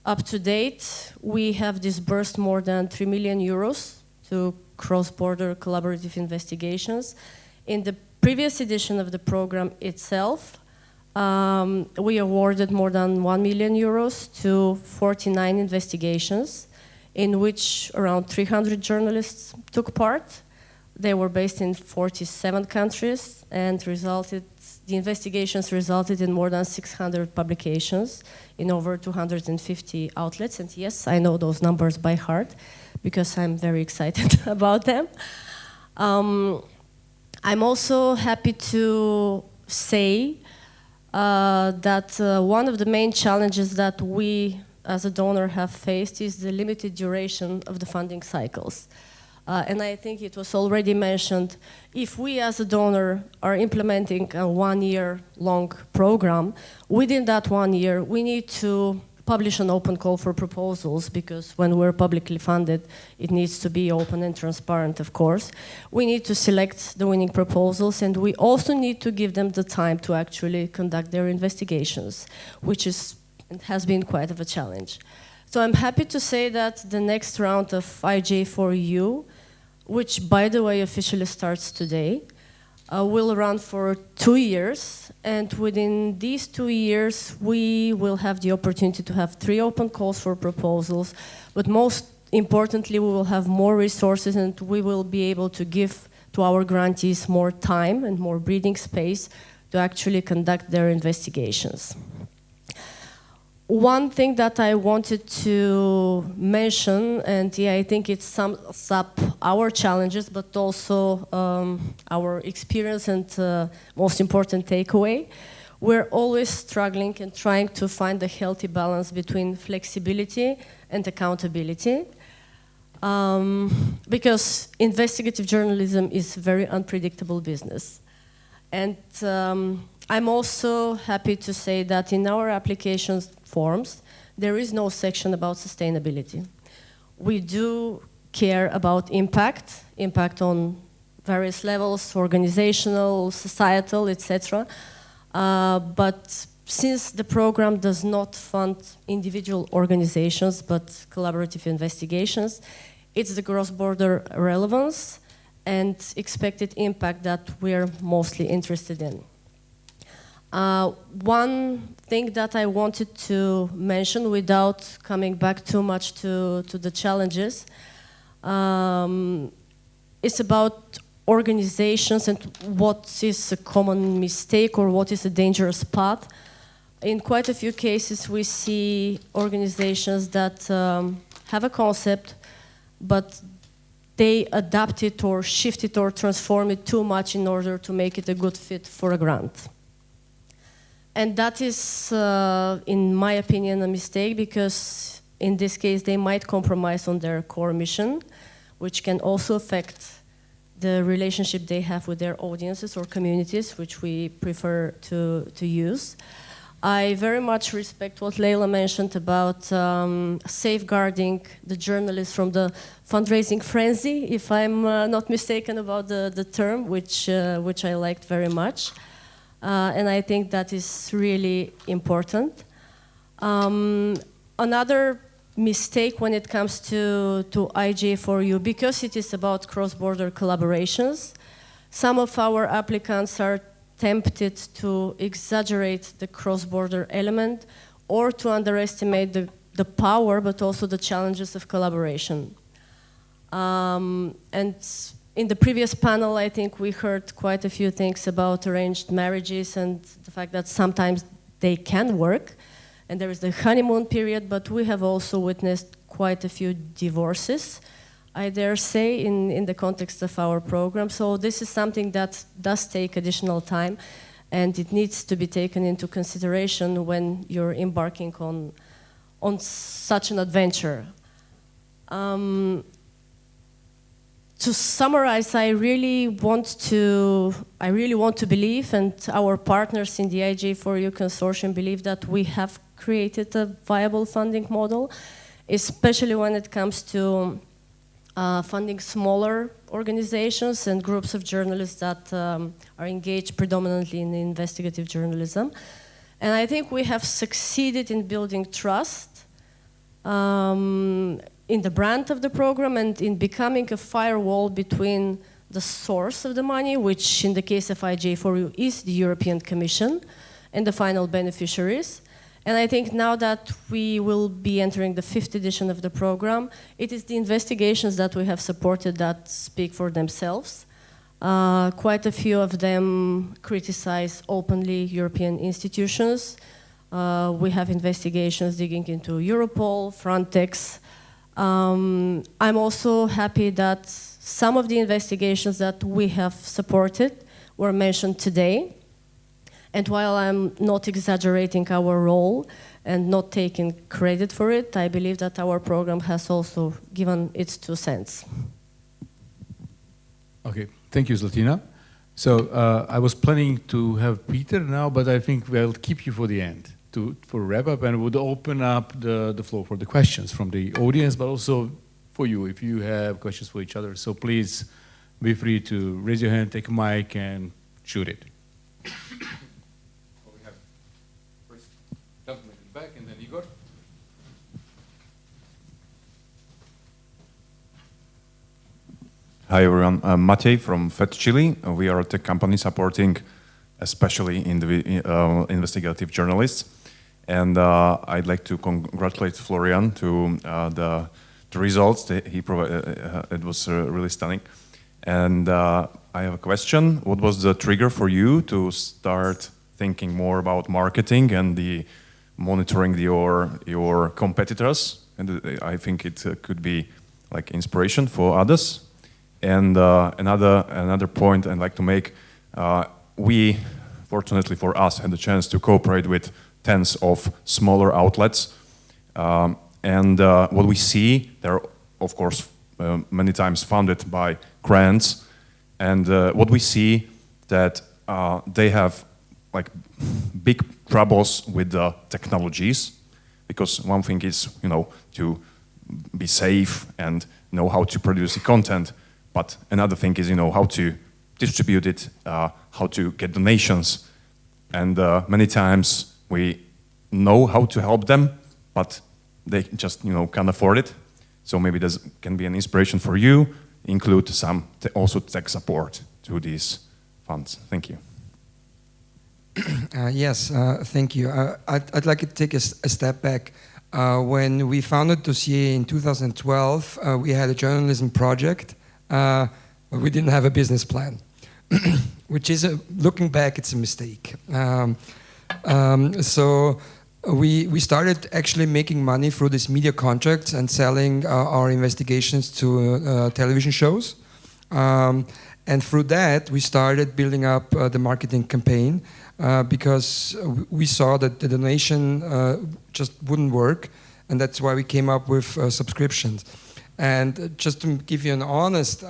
up to date, we have disbursed more than 3 million euros to cross-border collaborative investigations. In the previous edition of the program itself, we awarded more than 1 million euros to 49 investigations, in which around 300 journalists took part. They were based in 47 countries, and the investigations resulted in more than 600 publications in over 250 outlets. And yes, I know those numbers by heart because I'm very excited about them. I'm also happy to say that one of the main challenges that we as a donor have faced is the limited duration of the funding cycles. And I think it was already mentioned, if we as a donor are implementing a 1-year-long program, within that 1 year, we need to publish an open call for proposals, because when we're publicly funded, it needs to be open and transparent, of course. We need to select the winning proposals, and we also need to give them the time to actually conduct their investigations, which has been quite of a challenge. So I'm happy to say that the next round of IJ4U, which, by the way, officially starts today, will run for 2 years. And within these 2 years, we will have the opportunity to have 3 open calls for proposals. But most importantly, we will have more resources, and we will be able to give to our grantees more time and more breathing space to actually conduct their investigations. One thing that I wanted to mention, and I think it sums up our challenges, but also our experience and most important takeaway, we're always struggling and trying to find a healthy balance between flexibility and accountability. Because investigative journalism is a very unpredictable business. And I'm also happy to say that in our application forms, there is no section about sustainability. We do care about impact on various levels, organizational, societal, etc. But since the program does not fund individual organizations, but collaborative investigations, it's the cross-border relevance and expected impact that we're mostly interested in. One thing that I wanted to mention without coming back too much to the challenges is about organizations and what is a common mistake or what is a dangerous path. In quite a few cases, we see organizations that have a concept, but they adapt it or shift it or transform it too much in order to make it a good fit for a grant. And that is, in my opinion, a mistake, because in this case, they might compromise on their core mission, which can also affect the relationship they have with their audiences or communities, which we prefer to use. I very much respect what Leila mentioned about safeguarding the journalists from the fundraising frenzy, if I'm not mistaken about the term, which I liked very much. And I think that is really important. Another mistake when it comes to IJ4U, because it is about cross-border collaborations, some of our applicants are tempted to exaggerate the cross-border element or to underestimate the power, but also the challenges of collaboration. And in the previous panel, I think we heard quite a few things about arranged marriages and the fact that sometimes they can work, and there is the honeymoon period, but we have also witnessed quite a few divorces, I dare say, in the context of our program. So this is something that does take additional time. and it needs to be taken into consideration when you're embarking on such an adventure. To summarize, I really want to believe, and our partners in the IJ4U consortium believe, that we have created a viable funding model, especially when it comes to funding smaller organizations and groups of journalists that are engaged predominantly in investigative journalism. And I think we have succeeded in building trust in the brand of the program and in becoming a firewall between the source of the money, which in the case of IJ4U is the European Commission, and the final beneficiaries. And I think now that we will be entering the 5th edition of the program, it is the investigations that we have supported that speak for themselves. Quite a few of them criticize openly European institutions. We have investigations digging into Europol, Frontex. I'm also happy that some of the investigations that we have supported were mentioned today. And while I'm not exaggerating our role and not taking credit for it, I believe that our program has also given its 2 cents. Okay, thank you, Zlatina. So I was planning to have Peter now, but I think we'll keep you for the end for wrap up, and would open up the floor for the questions from the audience, but also for you if you have questions for each other. So please be free to raise your hand, take a mic, and shoot it. We have first gentleman in the back, and then Igor. Hi everyone, I'm Matej from FED Chile. We are a tech company supporting especially investigative journalists. And I'd like to congratulate Florian to the results that he provided. It was really stunning. And I have a question. What was the trigger for you to start thinking more about marketing and the monitoring your competitors? And I think it could be like inspiration for others. And another point I'd like to make, we, fortunately for us, had the chance to cooperate with tens of smaller outlets. And what we see, they're of course many times funded by grants. And what we see that they have like big troubles with the technologies, because one thing is, to be safe and know how to produce the content. But another thing is, how to distribute it, how to get donations. And many times we know how to help them, but they just, can't afford it. So maybe this can be an inspiration for you, include some also tech support to these funds. Thank you. Yes, thank you. I'd like to take a step back. When we founded Dossier in 2012, we had a journalism project, but we didn't have a business plan, which is, looking back, it's a mistake. So we started actually making money through these media contracts and selling our investigations to television shows. And through that, we started building up the marketing campaign because we saw that the donation just wouldn't work, and that's why we came up with subscriptions. And just to give you an honest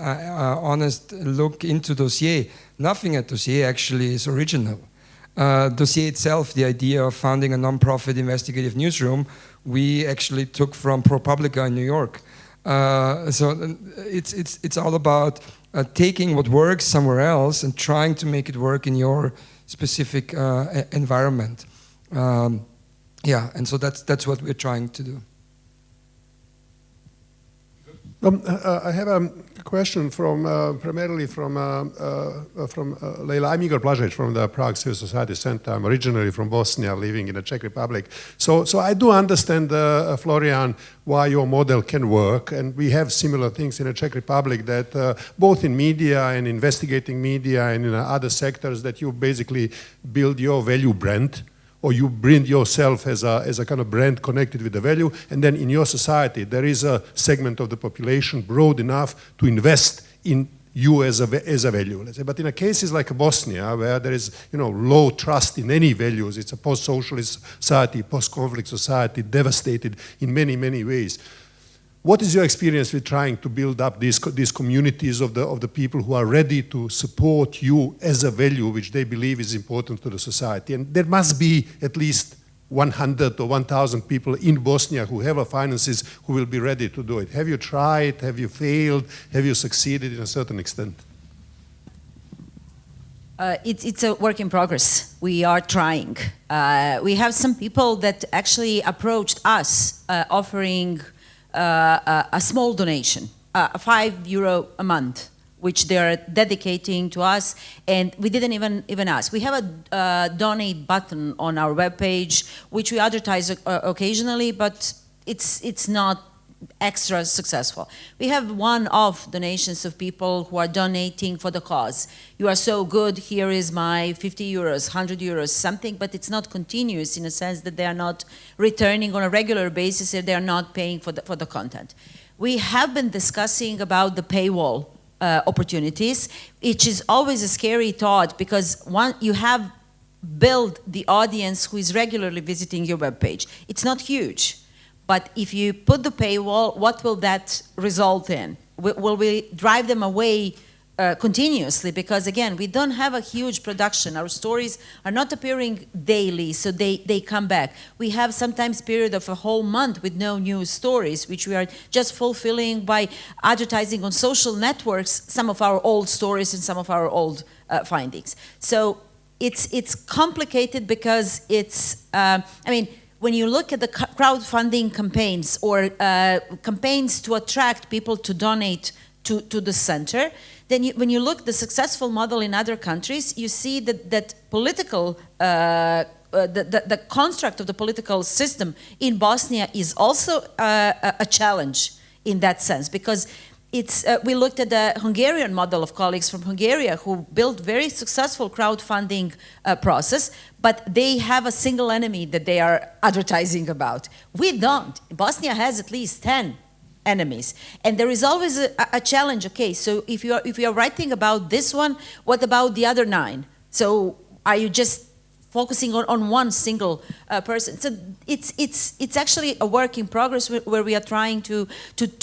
look into Dossier, nothing at Dossier actually is original. Dossier itself, the idea of founding a non-profit investigative newsroom, we actually took from ProPublica in New York. So it's all about taking what works somewhere else and trying to make it work in your specific environment. Yeah, and so that's what we're trying to do. I have a question primarily from Leila. I'm Igor Blažić from the Prague Civil Society Center. I'm originally from Bosnia, living in the Czech Republic. So I do understand, Florian, why your model can work, and we have similar things in the Czech Republic that both in media and investigating media and in other sectors that you basically build your value brand, or you bring yourself as a kind of brand connected with the value, and then in your society there is a segment of the population broad enough to invest in you as a value, let's say. But in a cases like Bosnia, where there is low trust in any values, it's a post-socialist society, post-conflict society, devastated in many, many ways. What is your experience with trying to build up these communities of the people who are ready to support you as a value which they believe is important to the society? And there must be at least 100 or 1,000 people in Bosnia who have finances who will be ready to do it. Have you tried? Have you failed? Have you succeeded in a certain extent? It's a work in progress. We are trying. We have some people that actually approached us offering a small donation, €5 a month, which they're dedicating to us, and we didn't even ask. We have a donate button on our webpage, which we advertise occasionally, but it's not extra successful. We have one-off donations of people who are donating for the cause. You are so good, here is my €50, €100, something, but it's not continuous in a sense that they are not returning on a regular basis, and they are not paying for the content. We have been discussing about the paywall opportunities, which is always a scary thought, because you have built the audience who is regularly visiting your webpage. It's not huge. But if you put the paywall, what will that result in? Will we drive them away continuously? Because again, we don't have a huge production. Our stories are not appearing daily, so they come back. We have sometimes period of a whole month with no new stories, which we are just fulfilling by advertising on social networks some of our old stories and some of our old findings. So it's complicated because it's, when you look at the crowdfunding campaigns or campaigns to attract people to donate to the center, then when you look at the successful model in other countries, you see that political, the construct of the political system in Bosnia is also a challenge in that sense, because we looked at the Hungarian model of colleagues from Hungary who built very successful crowdfunding process, but they have a single enemy that they are advertising about. We don't. Bosnia has at least 10 enemies, and there is always a challenge. Okay, so if you are writing about this one, what about the other 9? So are you just focusing on one single person? So it's actually a work in progress where we are trying to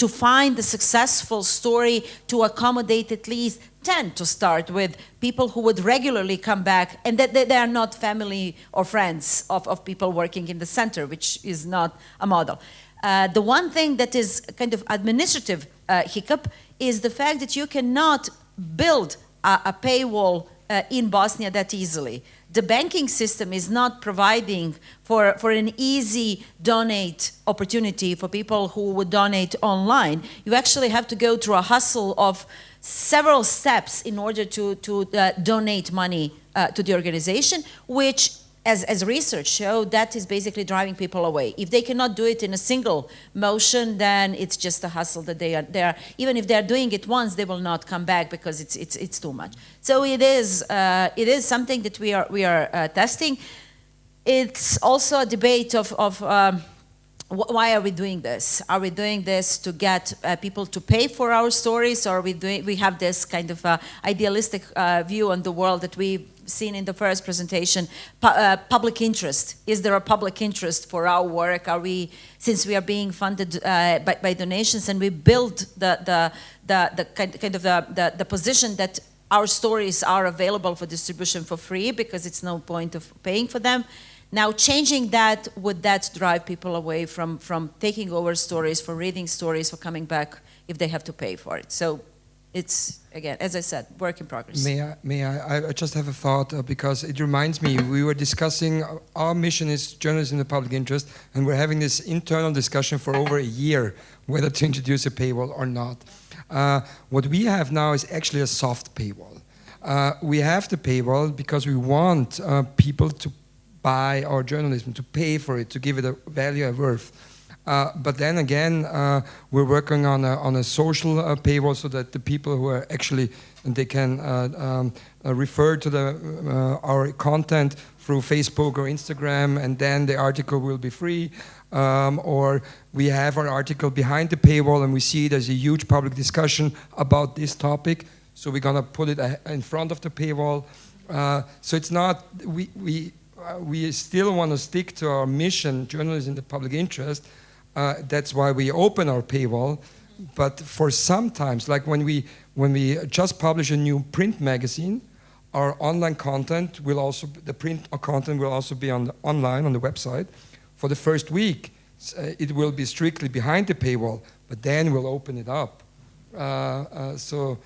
find the successful story to accommodate at least 10 to start with, people who would regularly come back, and that they are not family or friends of people working in the center, which is not a model. The one thing that is kind of administrative hiccup is the fact that you cannot build a paywall in Bosnia that easily. The banking system is not providing for an easy donate opportunity for people who would donate online. You actually have to go through a hustle of several steps in order to donate money to the organization, which, as research showed, that is basically driving people away. If they cannot do it in a single motion, then it's just a hustle that they are even if they are doing it once, they will not come back because it's too much. So it is something that we are testing. It's also a debate of why are we doing this? Are we doing this to get people to pay for our stories, or we have this kind of idealistic view on the world that we've seen in the first presentation, public interest. Is there a public interest for our work? Since we are being funded by donations, and we build the position that our stories are available for distribution for free because it's no point of paying for them. Now changing that, would that drive people away from taking over stories, for reading stories, for coming back if they have to pay for it? So it's, again, as I said, work in progress. May I just have a thought, because it reminds me, we were discussing, our mission is journalism in the public interest, and we're having this internal discussion for over a year, whether to introduce a paywall or not. What we have now is actually a soft paywall. We have the paywall because we want people to buy our journalism, to pay for it, to give it a value, a worth. But then again, we're working on a social paywall so that the people who are actually, they can refer to our content through Facebook or Instagram, and then the article will be free. Or we have our article behind the paywall and we see there's a huge public discussion about this topic. So we're gonna put it in front of the paywall. So it's not, we still want to stick to our mission, journalism in the public interest. That's why we open our paywall. But for sometimes, like when we just publish a new print magazine, our online content will also, the print content will also be online on the website. For the first week, it will be strictly behind the paywall, but then we'll open it up. So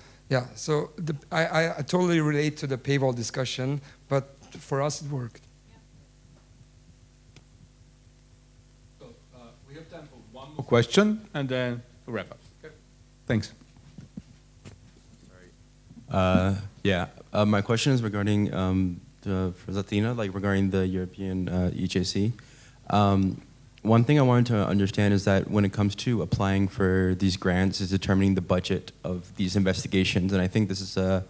I totally relate to the paywall discussion, but for us it worked. So we have time for one more question and then a wrap up. Okay. Thanks. My question is regarding for Latina, like regarding the European EJC. One thing I wanted to understand is that when it comes to applying for these grants is determining the budget of these investigations, and I think this is a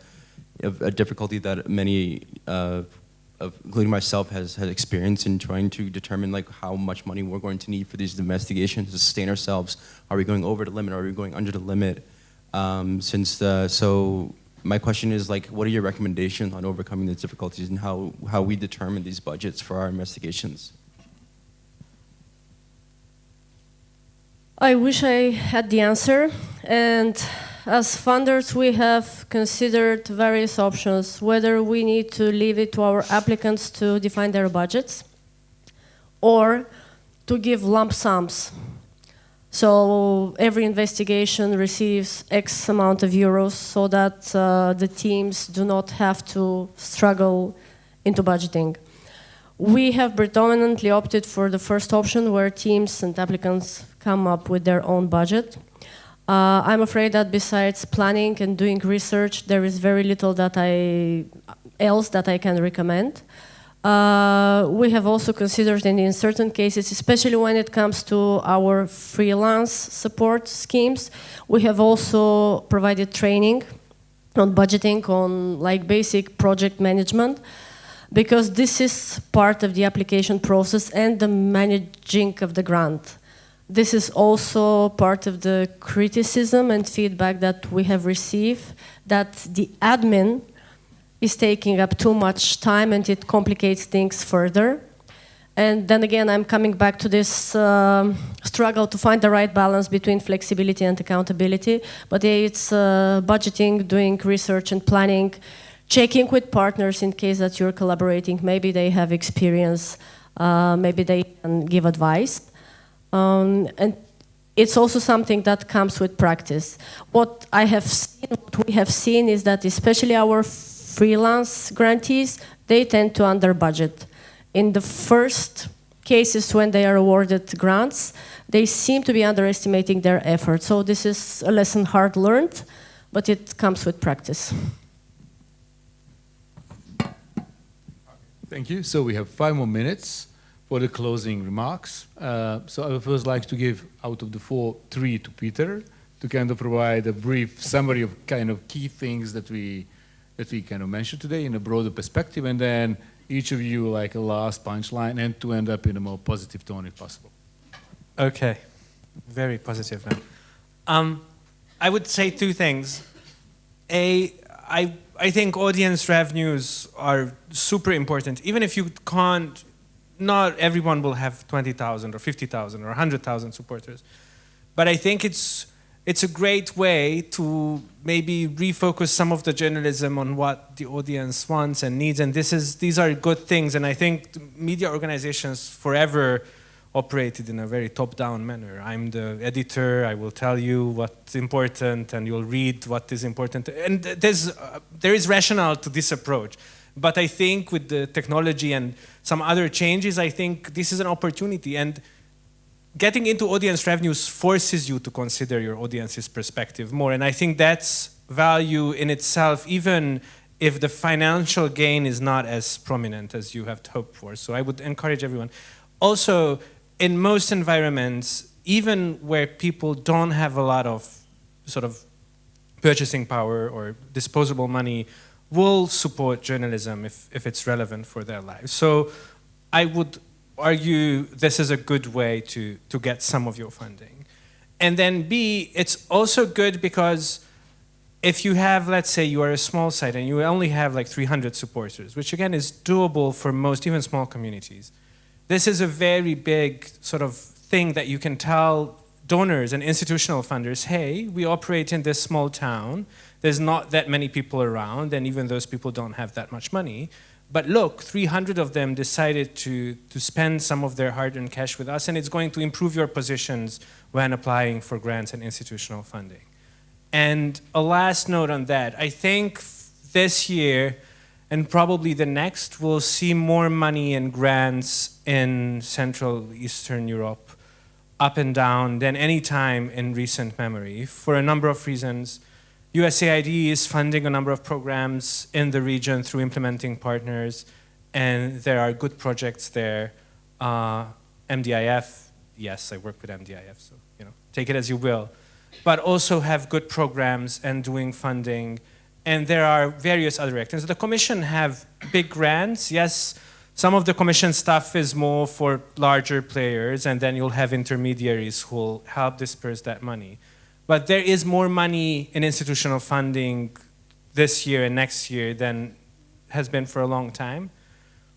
difficulty that many, including myself, has experienced in trying to determine like how much money we're going to need for these investigations to sustain ourselves. Are we going over the limit? Are we going under the limit? So my question is like, what are your recommendations on overcoming these difficulties and how we determine these budgets for our investigations? I wish I had the answer, and as funders we have considered various options, whether we need to leave it to our applicants to define their budgets or to give lump sums. So every investigation receives X amount of euros so that the teams do not have to struggle into budgeting. We have predominantly opted for the first option where teams and applicants come up with their own budget. I'm afraid that besides planning and doing research, there is very little else that I can recommend. We have also considered in certain cases, especially when it comes to our freelance support schemes, we have also provided training on budgeting, on like basic project management, because this is part of the application process and the managing of the grant. This is also part of the criticism and feedback that we have received, that the admin is taking up too much time and it complicates things further. And then again, I'm coming back to this struggle to find the right balance between flexibility and accountability. But it's budgeting, doing research and planning, checking with partners in case that you're collaborating. Maybe they have experience, maybe they can give advice. And it's also something that comes with practice. What we have seen is that especially our freelance grantees, they tend to under budget. In the first cases when they are awarded grants, they seem to be underestimating their effort. So this is a lesson hard learned, but it comes with practice. Thank you. So we have 5 more minutes for the closing remarks. So I would first like to give, out of the 4, 3 to Peter to kind of provide a brief summary of kind of key things that we kind of mentioned today in a broader perspective, and then each of you like a last punchline and to end up in a more positive tone if possible. Okay, very positive now. I would say 2 things. I think audience revenues are super important. Even if you can't, not everyone will have 20,000 or 50,000 or 100,000 supporters. But I think it's a great way to maybe refocus some of the journalism on what the audience wants and needs. And these are good things. And I think media organizations forever operated in a very top-down manner. I'm the editor, I will tell you what's important, and you'll read what is important. And there is rationale to this approach. But I think with the technology and some other changes, I think this is an opportunity. And getting into audience revenues forces you to consider your audience's perspective more. And I think that's value in itself, even if the financial gain is not as prominent as you have hoped for. So I would encourage everyone. Also, in most environments, even where people don't have a lot of sort of purchasing power or disposable money, will support journalism if it's relevant for their lives. So I would argue this is a good way to get some of your funding. And then B, it's also good because if you have, let's say you are a small site and you only have like 300 supporters, which again is doable for most, even small communities, this is a very big sort of thing that you can tell donors and institutional funders, hey, we operate in this small town, there's not that many people around, and even those people don't have that much money. But look, 300 of them decided to spend some of their hard-earned cash with us, and it's going to improve your positions when applying for grants and institutional funding. And a last note on that, I think this year, and probably the next, we'll see more money and grants in Central Eastern Europe, up and down, than any time in recent memory, for a number of reasons. USAID is funding a number of programs in the region through implementing partners, and there are good projects there. MDIF, yes, I work with MDIF, so take it as you will. But also have good programs and doing funding, and there are various other actors. The Commission have big grants, yes. Some of the Commission stuff is more for larger players, and then you'll have intermediaries who will help disperse that money. But there is more money in institutional funding this year and next year than has been for a long time.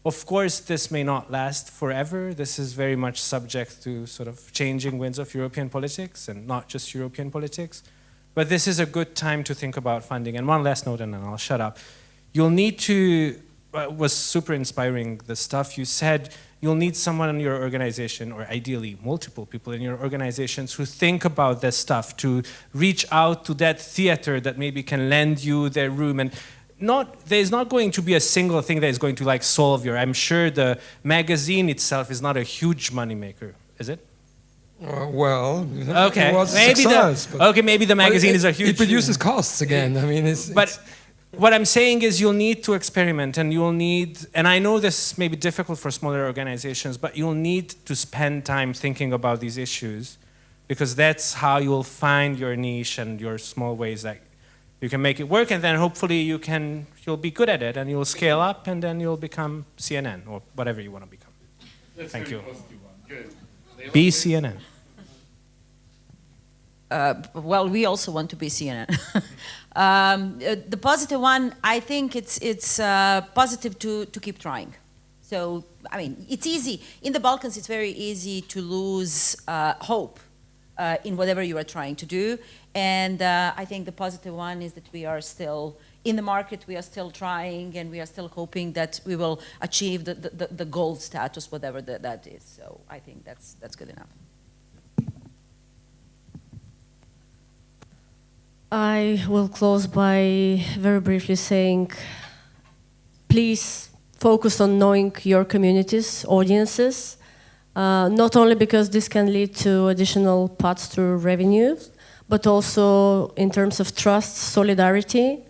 Of course, this may not last forever. This is very much subject to sort of changing winds of European politics, and not just European politics. But this is a good time to think about funding. And one last note, and then I'll shut up. You'll need to, was super inspiring, the stuff you said. You'll need someone in your organization, or ideally multiple people in your organizations, who think about this stuff, to reach out to that theater that maybe can lend you their room. And there's not going to be a single thing that is going to like solve I'm sure the magazine itself is not a huge moneymaker, is it? Well, okay, it was maybe success, maybe the magazine is a huge. It produces costs again. I mean, but what I'm saying is you'll need to experiment, and you'll need, and I know this may be difficult for smaller organizations, but you'll need to spend time thinking about these issues, because that's how you'll find your niche and your small ways that you can make it work, and then hopefully you'll be good at it, and you'll scale up, and then you'll become CNN or whatever you want to become. Thank you. Good. Be CNN. Well, we also want to be CNN. The positive one, I think it's positive to keep trying. So, I mean, it's easy. In the Balkans, it's very easy to lose hope in whatever you are trying to do. And I think the positive one is that we are still in the market, we are still trying, and we are still hoping that we will achieve the gold status, whatever that is. So I think that's good enough. I will close by very briefly saying, please focus on knowing your communities, audiences, not only because this can lead to additional paths to revenues, but also in terms of trust, solidarity,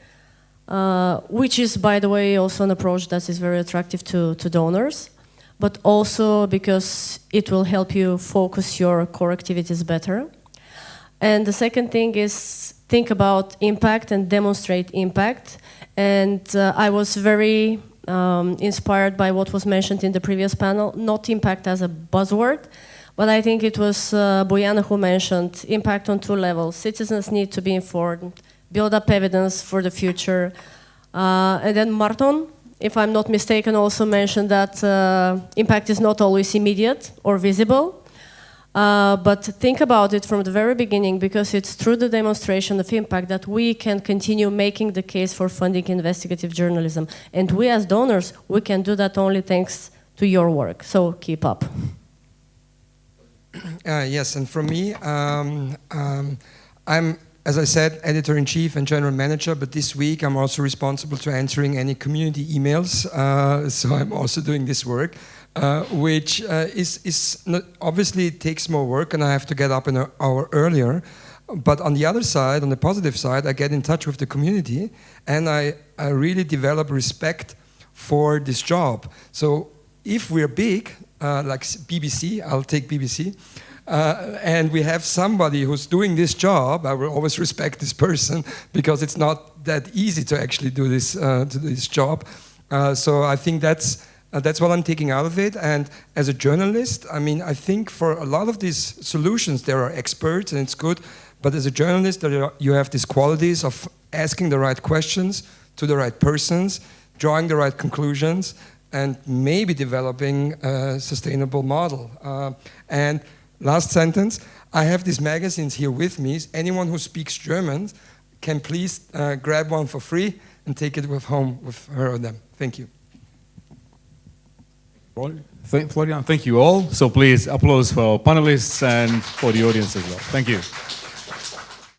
which is, by the way, also an approach that is very attractive to donors, but also because it will help you focus your core activities better. And the second thing is think about impact and demonstrate impact. And I was very inspired by what was mentioned in the previous panel, not impact as a buzzword, but I think it was Bojana who mentioned impact on two levels. Citizens need to be informed, build up evidence for the future. And then Marton, if I'm not mistaken, also mentioned that impact is not always immediate or visible. But think about it from the very beginning, because it's through the demonstration of impact that we can continue making the case for funding investigative journalism. And we as donors, we can do that only thanks to your work. So keep up. Yes, and for me, I'm, as I said, editor-in-chief and general manager, but this week I'm also responsible to answering any community emails, so I'm also doing this work. Which is not, obviously it takes more work, and I have to get up an hour earlier. But on the other side, on the positive side, I get in touch with the community, and I really develop respect for this job. So if we're big, like BBC, I'll take BBC, and we have somebody who's doing this job, I will always respect this person, because it's not that easy to actually do this job. So I think that's what I'm taking out of it. And as a journalist, I mean, I think for a lot of these solutions, there are experts and it's good. But as a journalist, you have these qualities of asking the right questions to the right persons, drawing the right conclusions, and maybe developing a sustainable model. And last sentence, I have these magazines here with me. Anyone who speaks German can please grab one for free and take it with home with her or them. Thank you. Florian, thank you all. So please, applause for our panelists and for the audience as well. Thank you.